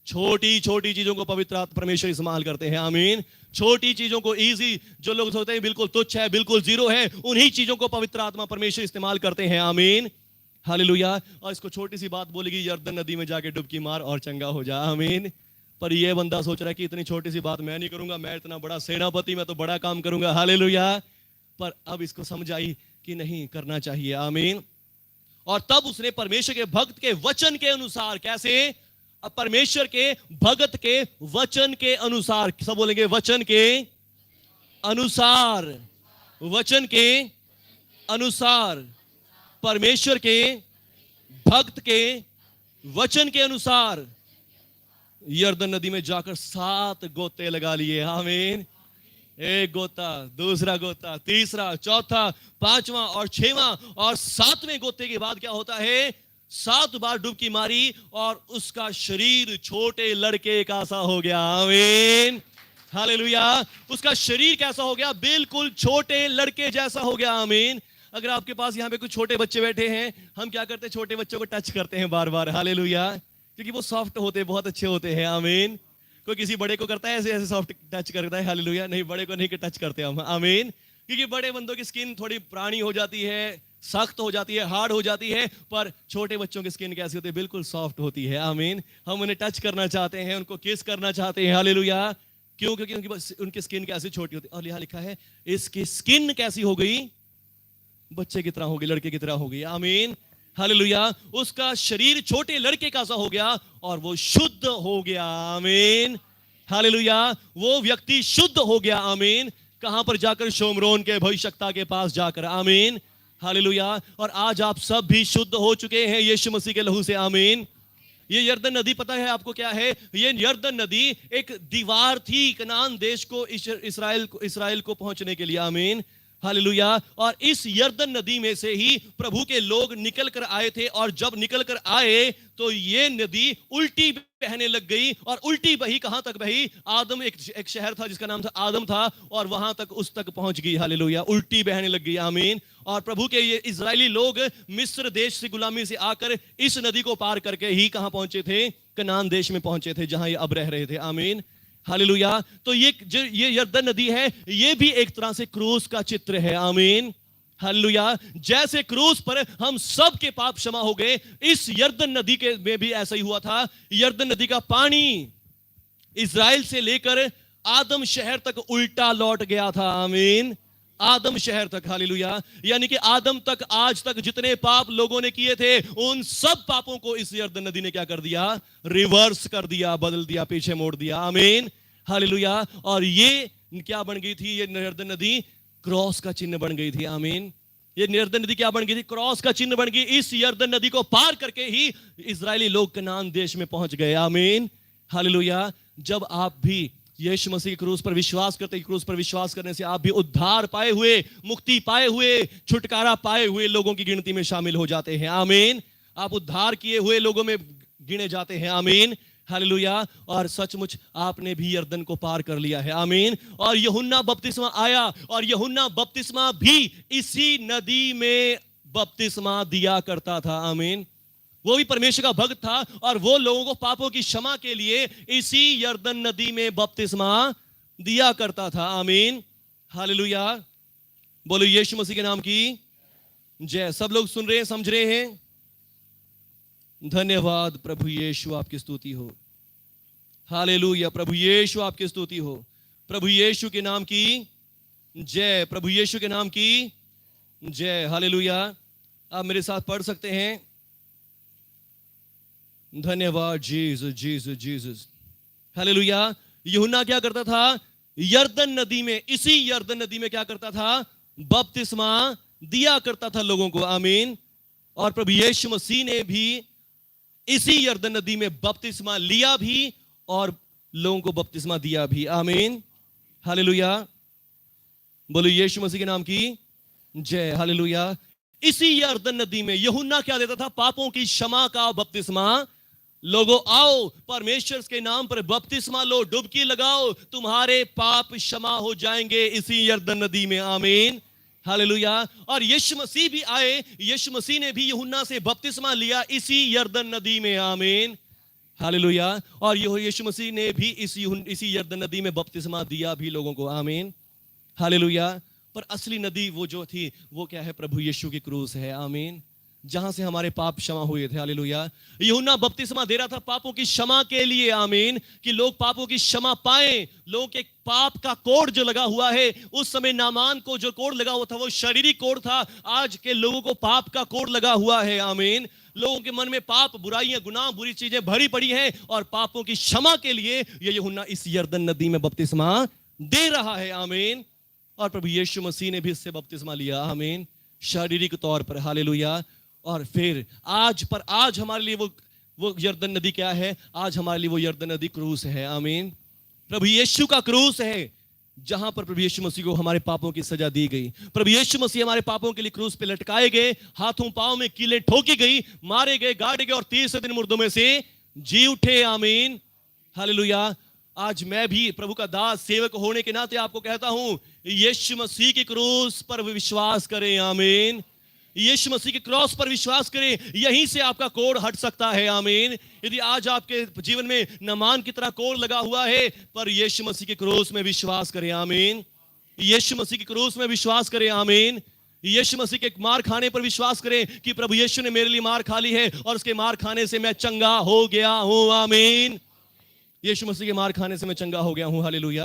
छोटी छोटी चीजों को पवित्र परमेश्वर इस्तेमाल करते हैं। आमीन। छोटी चीजों को, इजी जो लोग सोचते हैं बिल्कुल तुच्छ है, बिल्कुल जीरो है, उन्हीं चीजों को पवित्र आत्मा परमेश्वर इस्तेमाल करते हैं। आमीन, हालेलुया। और इसको छोटी सी बात बोलेगी, यर्दन नदी में जाके डुबकी मार और चंगा हो जा। आमीन। पर ये बंदा सोच रहा है कि इतनी छोटी सी बात मैं नहीं करूंगा, मैं इतना बड़ा सेनापति, मैं तो बड़ा काम करूंगा। हालेलुया। पर अब इसको समझ आई कि नहीं करना चाहिए। आमीन। और तब उसने परमेश्वर के भक्त के वचन के अनुसार, कैसे? परमेश्वर के भगत के वचन के अनुसार, सब बोलेंगे वचन के अनुसार, वचन के अनुसार, परमेश्वर के भक्त के वचन के अनुसार यर्दन नदी में जाकर 7 गोते लगा लिए। आमीन। एक गोता, दूसरा गोता, तीसरा, चौथा, 5वां और 6वां और 7वें गोते के बाद क्या होता है? 7 बार डुबकी मारी और उसका शरीर छोटे लड़के का सा हो गया। आमीन, हालेलुया। उसका शरीर कैसा हो गया? बिल्कुल छोटे लड़के जैसा हो गया। आमीन। अगर आपके पास यहाँ पे कुछ छोटे बच्चे बैठे हैं, हम क्या करते हैं? छोटे बच्चों को टच करते हैं बार बार। हालेलुया। क्योंकि वो सॉफ्ट होते हैं, बहुत अच्छे होते हैं। आमीन। कोई किसी बड़े को करता है ऐसे सॉफ्ट टच करता है? हालेलुया। नहीं, बड़े को नहीं टच करते हम। आमीन। क्योंकि बड़े बंदों की स्किन थोड़ी पुरानी हो जाती है, सख्त हो जाती है, हार्ड हो जाती है, पर छोटे बच्चों की स्किन कैसी होती है? बिल्कुल सॉफ्ट होती है। आमीन। हम उन्हें टच करना चाहते हैं, उनको किस करना चाहते हैं। हालेलुया। क्यों? क्योंकि उनकी स्किन कैसी छोटी होती। और यहाँ लिखा है इसकी स्किन कैसी हो गई? बच्चे की तरह हो गई, लड़के की तरह हो गई। आमीन, हालेलुया। उसका शरीर छोटे लड़के का सा हो गया और वो शुद्ध हो गया। आमीन, हालेलुया। वो व्यक्ति शुद्ध हो गया। आमीन। कहां पर जाकर? शोमरोन के भविष्यवक्ता के पास जाकर। आमीन, हालेलुया। और आज आप सब भी शुद्ध हो चुके हैं यीशु मसीह के लहू से। आमीन। ये यरदन नदी पता है आपको क्या है? ये यरदन नदी एक दीवार थी कनान देश को, इस्राएल को पहुंचने के लिए। आमीन, हालेलुया। और इस यरदन नदी में से ही प्रभु के लोग निकल कर आए थे। और जब निकल कर आए तो ये नदी उल्टी बहने लग गई। और उल्टी बही कहां तक बही? आदम, एक शहर था जिसका नाम था आदम था, और वहां तक, उस तक पहुंच गई। हालेलुया, उल्टी बहने लग गई। आमीन। और प्रभु के ये इजरायली लोग मिस्र देश से गुलामी से आकर इस नदी को पार करके ही कहां पहुंचे थे? कनान देश में पहुंचे थे, जहां ये अब रह रहे थे। आमीन, हालेलुया। तो ये यरदन नदी है, ये भी एक तरह से क्रूस का चित्र है। आमीन, हालेलुया। जैसे क्रूस पर हम सब के पाप क्षमा हो गए, इस यरदन नदी के में भी ऐसा ही हुआ था। यरदन नदी का पानी इजराइल से लेकर आदम शहर तक उल्टा लौट गया था। आमीन, आदम शहर तक। हालेलुया। यानी कि आदम तक, आज तक जितने पाप लोगों ने किए थे, उन सब पापों को इस यरदन नदी ने क्या कर दिया? रिवर्स कर दिया, बदल दिया, पीछे मोड़ दिया। आमीन, हालेलुया। और ये क्या बन गई थी? ये यरदन नदी क्रॉस का चिन्ह बन गई थी। आमीन। ये यरदन नदी क्या बन गई थी? क्रॉस का चिन्ह बन गई। इस यरदन नदी को पार करके ही इजरायली लोग कनान देश में पहुंच गए। आमीन, हालेलुया। जब आप भी यीशु मसीह क्रूस पर विश्वास करते हैं, क्रूस पर विश्वास करने से आप भी उद्धार पाए हुए, मुक्ति पाए हुए, छुटकारा पाए हुए लोगों की गिनती में शामिल हो जाते हैं। आमीन। आप उद्धार किए हुए लोगों में गिने जाते हैं। आमीन, हालेलुया। और सचमुच आपने भी यरदन को पार कर लिया है। आमीन। और यूहन्ना बपतिस्मा आया, और यूहन्ना बपतिस्मा भी इसी नदी में बपतिस्मा दिया करता था। आमीन। वो भी परमेश्वर का भक्त था, और वो लोगों को पापों की क्षमा के लिए इसी यरदन नदी में बपतिस्मा दिया करता था। आमीन, हालेलुया। बोलो यीशु मसीह के नाम की जय। सब लोग सुन रहे हैं, समझ रहे हैं? धन्यवाद प्रभु यीशु, आपकी स्तुति हो। हालेलुया, प्रभु यीशु आपकी स्तुति हो। प्रभु यीशु के नाम की जय, प्रभु यीशु के नाम की जय। हालेलुया। आप मेरे साथ पढ़ सकते हैं। धन्यवाद जीसस, जीसस, जीसस। हालेलुया। यूहन्ना क्या करता था? यरदन नदी में, इसी यरदन नदी में क्या करता था? बपतिस्मा दिया करता था लोगों को। आमीन। और प्रभु यीशु मसीह ने भी इसी यरदन नदी में बपतिस्मा लिया भी और लोगों को बपतिस्मा दिया भी। आमीन, हालेलुया। बोलो यीशु मसीह के नाम की जय। हालेलुया। इसी यरदन नदी में यूहन्ना क्या देता था? पापों की क्षमा का बपतिस्मा। लोगों आओ, परमेश्वर के नाम पर बपतिस्मा लो, डुबकी लगाओ, तुम्हारे पाप क्षमा हो जाएंगे इसी यरदन नदी में। आमीन, हालेलुया। और यीशु मसीह भी आए, यीशु मसीह ने भी यूहन्ना से बपतिस्मा लिया इसी यरदन नदी में। आमीन, हालेलुया। और यीशु मसीह ने भी इसी यरदन नदी में बपतिस्मा दिया भी लोगों को। आमीन, हालेलुया। पर असली नदी वो जो थी, वो क्या है? प्रभु यीशु की क्रूस है। आमीन, जहां से हमारे पाप क्षमा हुए थे। हालेलुया। यूहन्ना बपतिस्मा दे रहा था पापों की क्षमा के लिए। आमीन, कि लोग पापों की क्षमा पाएं। लोगों के पाप का कोड जो लगा हुआ है, उस समय नामान को जो कोड लगा हुआ था वो शारीरिक कोड था। आज के लोगों को पाप का कोड लगा हुआ है। आमीन। लोगों के मन में पाप, बुराइयां, गुनाह, बुरी चीजें भरी पड़ी हैं, और पापों की क्षमा के लिए ये यूहन्ना इस यरदन नदी में बपतिस्मा दे रहा है। आमीन। और प्रभु यीशु मसीह ने भी इससे बपतिस्मा लिया। आमीन, शारीरिक तौर पर। हालेलुया। और फिर आज हमारे लिए वो यरदन नदी क्या है? आज हमारे लिए वो यरदन नदी क्रूस है। आमीन, प्रभु यीशु का क्रूस है, जहां पर प्रभु यीशु मसीह को हमारे पापों की सजा दी गई। प्रभु यीशु मसीह हमारे पापों के लिए क्रूस पे लटकाए गए, हाथों पांव में कीलें ठोकी गई, मारे गए, गाड़े गए, और तीसरे दिन मुर्दों में से जी उठे। आमीन, हालेलुया। आज मैं भी प्रभु का दास, सेवक होने के नाते आपको कहता हूं, यीशु मसीह की क्रूस पर विश्वास करें। आमीन, यीशु मसीह के क्रॉस पर विश्वास करें, यहीं से आपका कोड हट सकता है। आमीन। यदि आज आपके जीवन में नामान की तरह कोड लगा हुआ है, पर यीशु मसीह के क्रूस में विश्वास करें। आमीन, यीशु मसीह के क्रूस में विश्वास करें। आमीन, यीशु मसीह के मार खाने पर विश्वास करें कि प्रभु यीशु ने मेरे लिए मार खा ली है और उसके मार खाने से मैं चंगा हो गया हूं। आमीन, यीशु मसीह के मार खाने से मैं चंगा हो गया हूं। Hallelujah,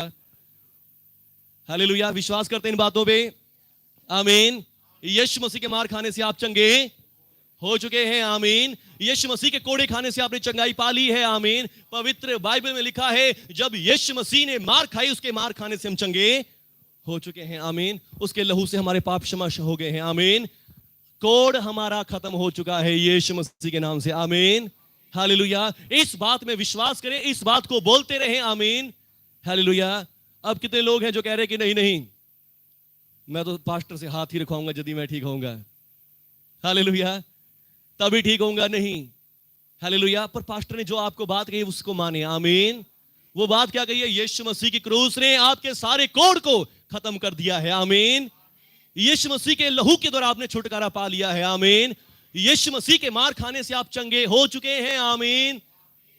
hallelujah. विश्वास करते हैं इन बातों पे? आमीन। यीशु मसीह के मार खाने से आप चंगे हो चुके हैं। आमीन। यीशु मसीह के कोड़े खाने से आपने चंगाई पा ली है। आमीन। पवित्र बाइबल में लिखा है जब यीशु मसीह ने मार खाई, उसके मार खाने से हम चंगे हो चुके हैं। आमीन। उसके लहू से हमारे पाप क्षमा हो गए हैं। आमीन। कोड़ हमारा खत्म हो चुका है यीशु मसीह के नाम से। आमीन। हालेलुया। इस बात में विश्वास करें, इस बात को बोलते रहें। आमीन। हालेलुया। अब कितने लोग हैं जो कह रहे हैं कि नहीं नहीं, मैं तो पास्टर से हाथ ही रखवाऊंगा यदि मैं ठीक होऊंगा। हालेलुया। तभी ठीक होऊंगा। नहीं, हालेलुया। पर पास्टर ने जो आपको बात कही उसको माने। आमीन। वो बात क्या कही है? यीशु मसीह की क्रूस ने आपके सारे कोड़ को खत्म कर दिया है। आमीन। यीशु मसीह के लहू के द्वारा आपने छुटकारा पा लिया है। आमीन। यीशु मसीह के मार खाने से आप चंगे हो चुके हैं। आमीन।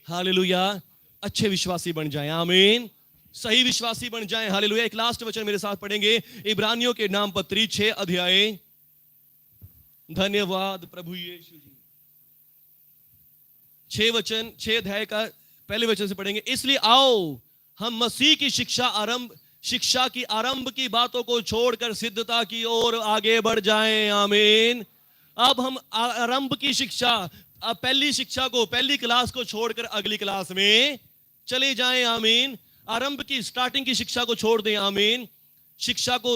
हालेलुया। अच्छे विश्वासी बन जाएं। आमीन। सही विश्वासी बन जाएं। हालेलुया। एक लास्ट वचन मेरे साथ पढ़ेंगे, इब्रानियों के नाम पत्री 6 अध्याय। धन्यवाद प्रभु यीशु जी। 6 अध्याय का पहले वचन से पढ़ेंगे। इसलिए आओ हम मसीह की शिक्षा की आरंभ की बातों को छोड़कर सिद्धता की ओर आगे बढ़ जाएं। आमीन। अब हम आरंभ की शिक्षा, पहली शिक्षा को, पहली क्लास को छोड़कर अगली क्लास में चले जाएं। आमीन। आरंभ की, स्टार्टिंग की शिक्षा को छोड़ दें। आमीन। शिक्षा को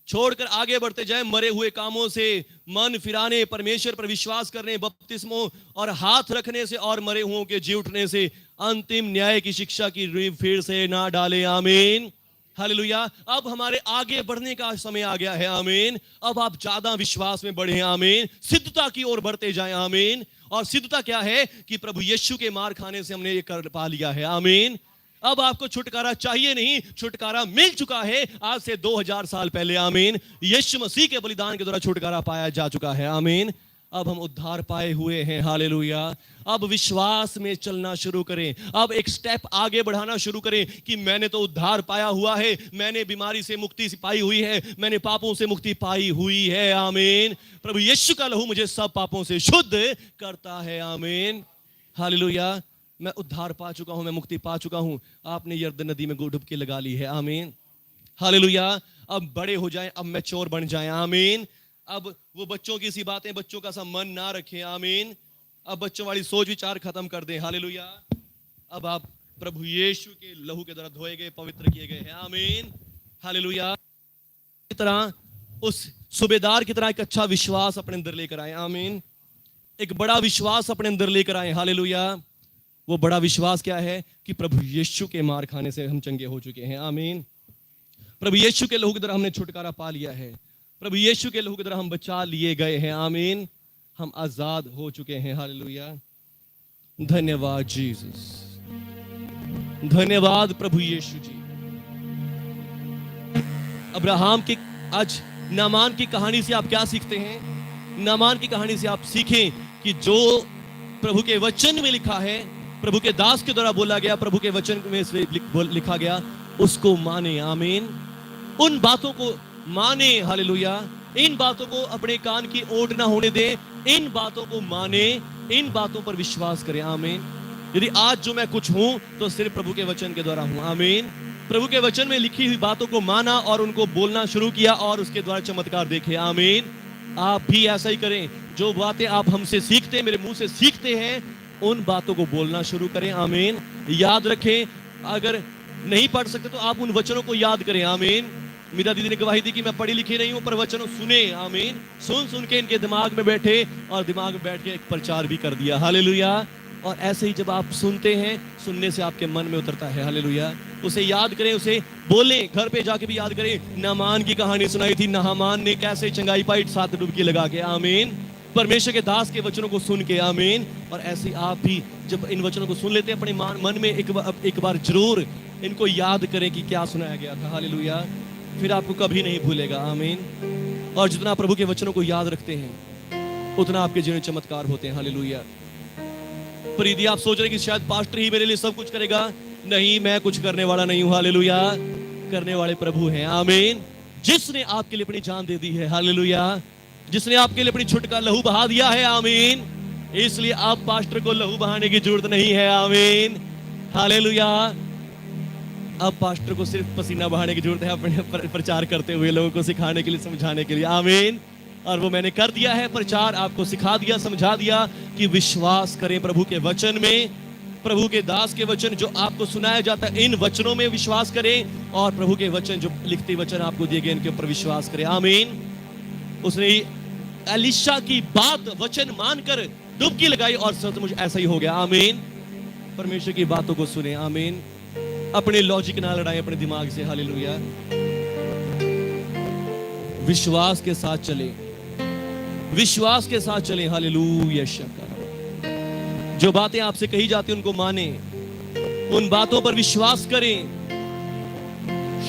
छोड़कर आगे बढ़ते जाएं, मरे हुए कामों से मन फिराने, परमेश्वर पर विश्वास करने, बपतिस्मों और हाथ रखने से और मरे हुओं के जी उठने से अंतिम न्याय की शिक्षा की नींव फिर से ना डालें। आमीन। हालेलुया। अब हमारे आगे बढ़ने का समय आ गया है। आमीन। अब आप ज्यादा विश्वास में बढ़े। आमीन। सिद्धता की ओर बढ़ते जाएं। आमीन। और सिद्धता क्या है? कि प्रभु यीशु के मार खाने से हमने ये कर पा लिया है। आमीन। अब आपको छुटकारा चाहिए नहीं, छुटकारा मिल चुका है आज से 2000 साल पहले। आमीन। यीशु मसीह के बलिदान के द्वारा छुटकारा पाया जा चुका है। आमीन। अब हम उद्धार पाए हुए हैं। हालेलुया। अब विश्वास में चलना शुरू करें। अब एक स्टेप आगे बढ़ाना शुरू करें कि मैंने तो उद्धार पाया हुआ है, मैंने बीमारी से मुक्ति पाई हुई है, मैंने पापों से मुक्ति पाई हुई है। आमीन। प्रभु यीशु का लहू मुझे सब पापों से शुद्ध करता है। आमीन। हालेलुया। मैं उद्धार पा चुका हूं, मैं मुक्ति पा चुका हूं। आपने यर्दन नदी में डुबकी लगा ली है। आमीन। हालेलुया। अब बड़े हो जाएं, अब मैच्योर बन जाएं। आमीन। अब वो बच्चों की सी बातें, बच्चों का सा मन ना रखें। आमीन। अब बच्चों वाली सोच विचार खत्म कर दें। हालेलुया। अब आप प्रभु यीशु के लहू के द्वारा धोए गए, पवित्र किए गए हैं। आमीन। हालेलुया। की तरह, उस सूबेदार की तरह एक अच्छा विश्वास अपने अंदर लेकर आए। आमीन। एक बड़ा विश्वास अपने अंदर लेकर आए। हालेलुया। वो बड़ा विश्वास क्या है? कि प्रभु यीशु के मार खाने से हम चंगे हो चुके हैं। आमीन। प्रभु यीशु के लहू के द्वारा हमने छुटकारा पा लिया है। प्रभु यीशु के लहू के द्वारा हम बचा लिए गए हैं। आमीन। हम आजाद हो चुके हैं। हालेलुया। धन्यवाद जीसस। धन्यवाद प्रभु यीशु जी। अब्राहम की, आज नामान की कहानी से आप क्या सीखते हैं? नामान की कहानी से आप सीखें कि जो प्रभु के वचन में लिखा है, प्रभु के दास के द्वारा बोला गया, प्रभु के वचन में लिखा गया, उसको माने। आमीन। उन बातों को माने। हालेलुया। इन बातों को अपने कान की ओट ना होने दे। इन बातों को माने, इन बातों पर विश्वास करें। आमीन। यदि आज जो मैं कुछ हूं तो सिर्फ प्रभु के वचन के द्वारा हूं। आमीन। प्रभु के वचन में लिखी हुई बातों को माना और उनको बोलना शुरू किया और उसके द्वारा चमत्कार देखे। आमीन। आप भी ऐसा ही करें। जो बातें आप हमसे सीखते, मेरे मुंह से सीखते हैं, उन बातों को बोलना शुरू करें। आमीन। याद रखें, अगर नहीं पढ़ सकते तो आप उन वचनों को याद करें। आमीन। मीरा दीदी ने गवाही दी कि मैं पढ़ी लिखी नहीं हूं, पर वचनों सुने। आमीन। सुन सुन के इनके दिमाग में बैठे और दिमाग में बैठ के एक प्रचार भी कर दिया। हालेलुया। और ऐसे ही जब आप सुनते हैं, सुनने से आपके मन में उतरता है। हालेलुया। उसे याद करें, उसे बोलें, घर पे जाके भी याद करें। नामान की कहानी सुनाई थी, नामान ने कैसे चंगाई पाई 7 डुबकी लगा के। आमीन। परमेश्वर के दास के वचनों को सुन के। आमीन। और ऐसे आप भी जब इन वचनों को सुन लेते हैं, अपने मन में एक बार जरूर इनको याद करें कि क्या सुनाया गया था। हालेलुया। फिर आपको कभी नहीं भूलेगा। आमीन। और जितना प्रभु के वचनों को याद रखते हैं, उतना आपके जीवन में चमत्कार होते हैं। हालेलुया। पर यदि आप सोच रहे कि शायद पास्टर ही मेरे लिए सब कुछ करेगा, नहीं, मैं कुछ करने वाला नहीं हूं। हालेलुया। करने वाले प्रभु हैं। आमीन। जिसने आपके लिए अपनी जान दे दी है। हालेलुया। जिसने आपके लिए अपनी छुटका लहू बहा दिया है। आमीन। इसलिए आप पास्टर को लहू बहाने की जरूरत नहीं है। आमीन। हालेलुया। अब पास्टर को सिर्फ पसीना बहाने की जरूरत है अपने प्रचार करते हुए, लोगों को सिखाने के लिए, समझाने के लिए। आमीन। और वो मैंने कर दिया है प्रचार, आपको सिखा दिया, समझा दिया कि विश्वास करें प्रभु के वचन में, प्रभु के दास के वचन जो आपको सुनाया जाता है, इन वचनों में विश्वास करें, और प्रभु के वचन जो लिखते वचन आपको दिए गए इनके ऊपर विश्वास करें। आमीन। उसने एलिशा की बात वचन मानकर डुबकी लगाई और सचमुच ऐसा ही हो गया। आमीन। परमेश्वर की बातों को सुने। आमीन। अपने लॉजिक ना लड़ाएं अपने दिमाग से। हालेलुया। विश्वास के साथ चले, विश्वास के साथ चले। हालेलुया। शक्कर जो बातें आपसे कही जाती हैं उनको माने, उन बातों पर विश्वास करें।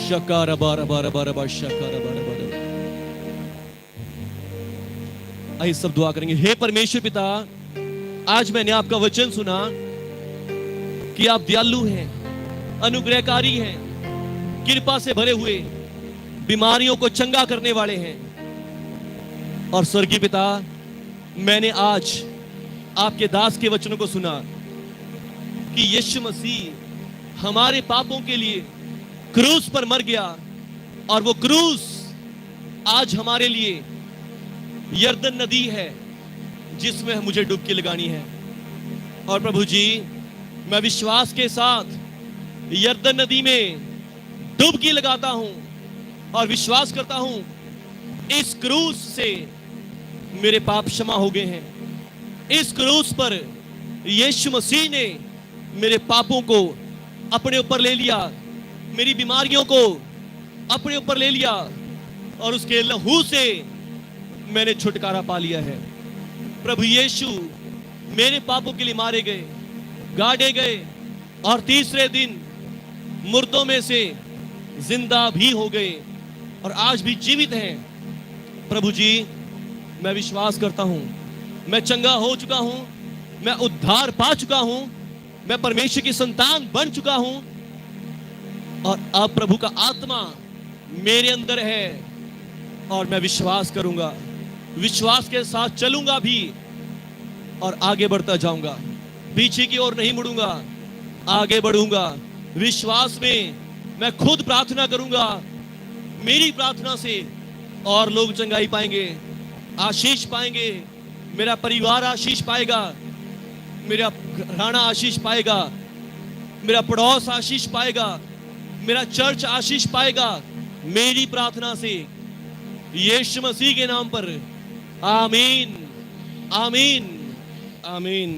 शकार बार बार बार बार शकार बार बार। आइए सब दुआ करेंगे। हे परमेश्वर पिता, आज मैंने आपका वचन सुना कि आप दयालु हैं, अनुग्रहकारी हैं, कृपा से भरे हुए, बीमारियों को चंगा करने वाले हैं। और स्वर्गीय पिता, मैंने आज आपके दास के वचनों को सुना कि यीशु मसीह हमारे पापों के लिए क्रूस पर मर गया, और वो क्रूस आज हमारे लिए यरदन नदी है जिसमें मुझे डुबकी लगानी है। और प्रभु जी, मैं विश्वास के साथ यरदन नदी में डुबकी लगाता हूं और विश्वास करता हूं इस क्रूस से मेरे पाप क्षमा हो गए हैं। इस क्रूस पर यीशु मसीह ने मेरे पापों को अपने ऊपर ले लिया, मेरी बीमारियों को अपने ऊपर ले लिया, और उसके लहू से मैंने छुटकारा पा लिया है। प्रभु यीशु मेरे पापों के लिए मारे गए, गाड़े गए, और तीसरे दिन मुर्दों में से जिंदा भी हो गए, और आज भी जीवित हैं। प्रभु जी, मैं विश्वास करता हूं, मैं चंगा हो चुका हूं, मैं उद्धार पा चुका हूं, मैं परमेश्वर की संतान बन चुका हूं, और अब प्रभु का आत्मा मेरे अंदर है, और मैं विश्वास करूंगा, विश्वास के साथ चलूंगा भी, और आगे बढ़ता जाऊंगा, पीछे की ओर नहीं मुड़ूंगा, आगे बढ़ूंगा। विश्वास में मैं खुद प्रार्थना करूंगा, मेरी प्रार्थना से और लोग चंगाई पाएंगे, आशीष पाएंगे, मेरा परिवार आशीष पाएगा, मेरा घराना आशीष पाएगा, मेरा पड़ोस आशीष पाएगा, मेरा चर्च आशीष पाएगा, मेरी प्रार्थना से, यीशु मसीह के नाम पर। आमीन, आमीन, आमीन।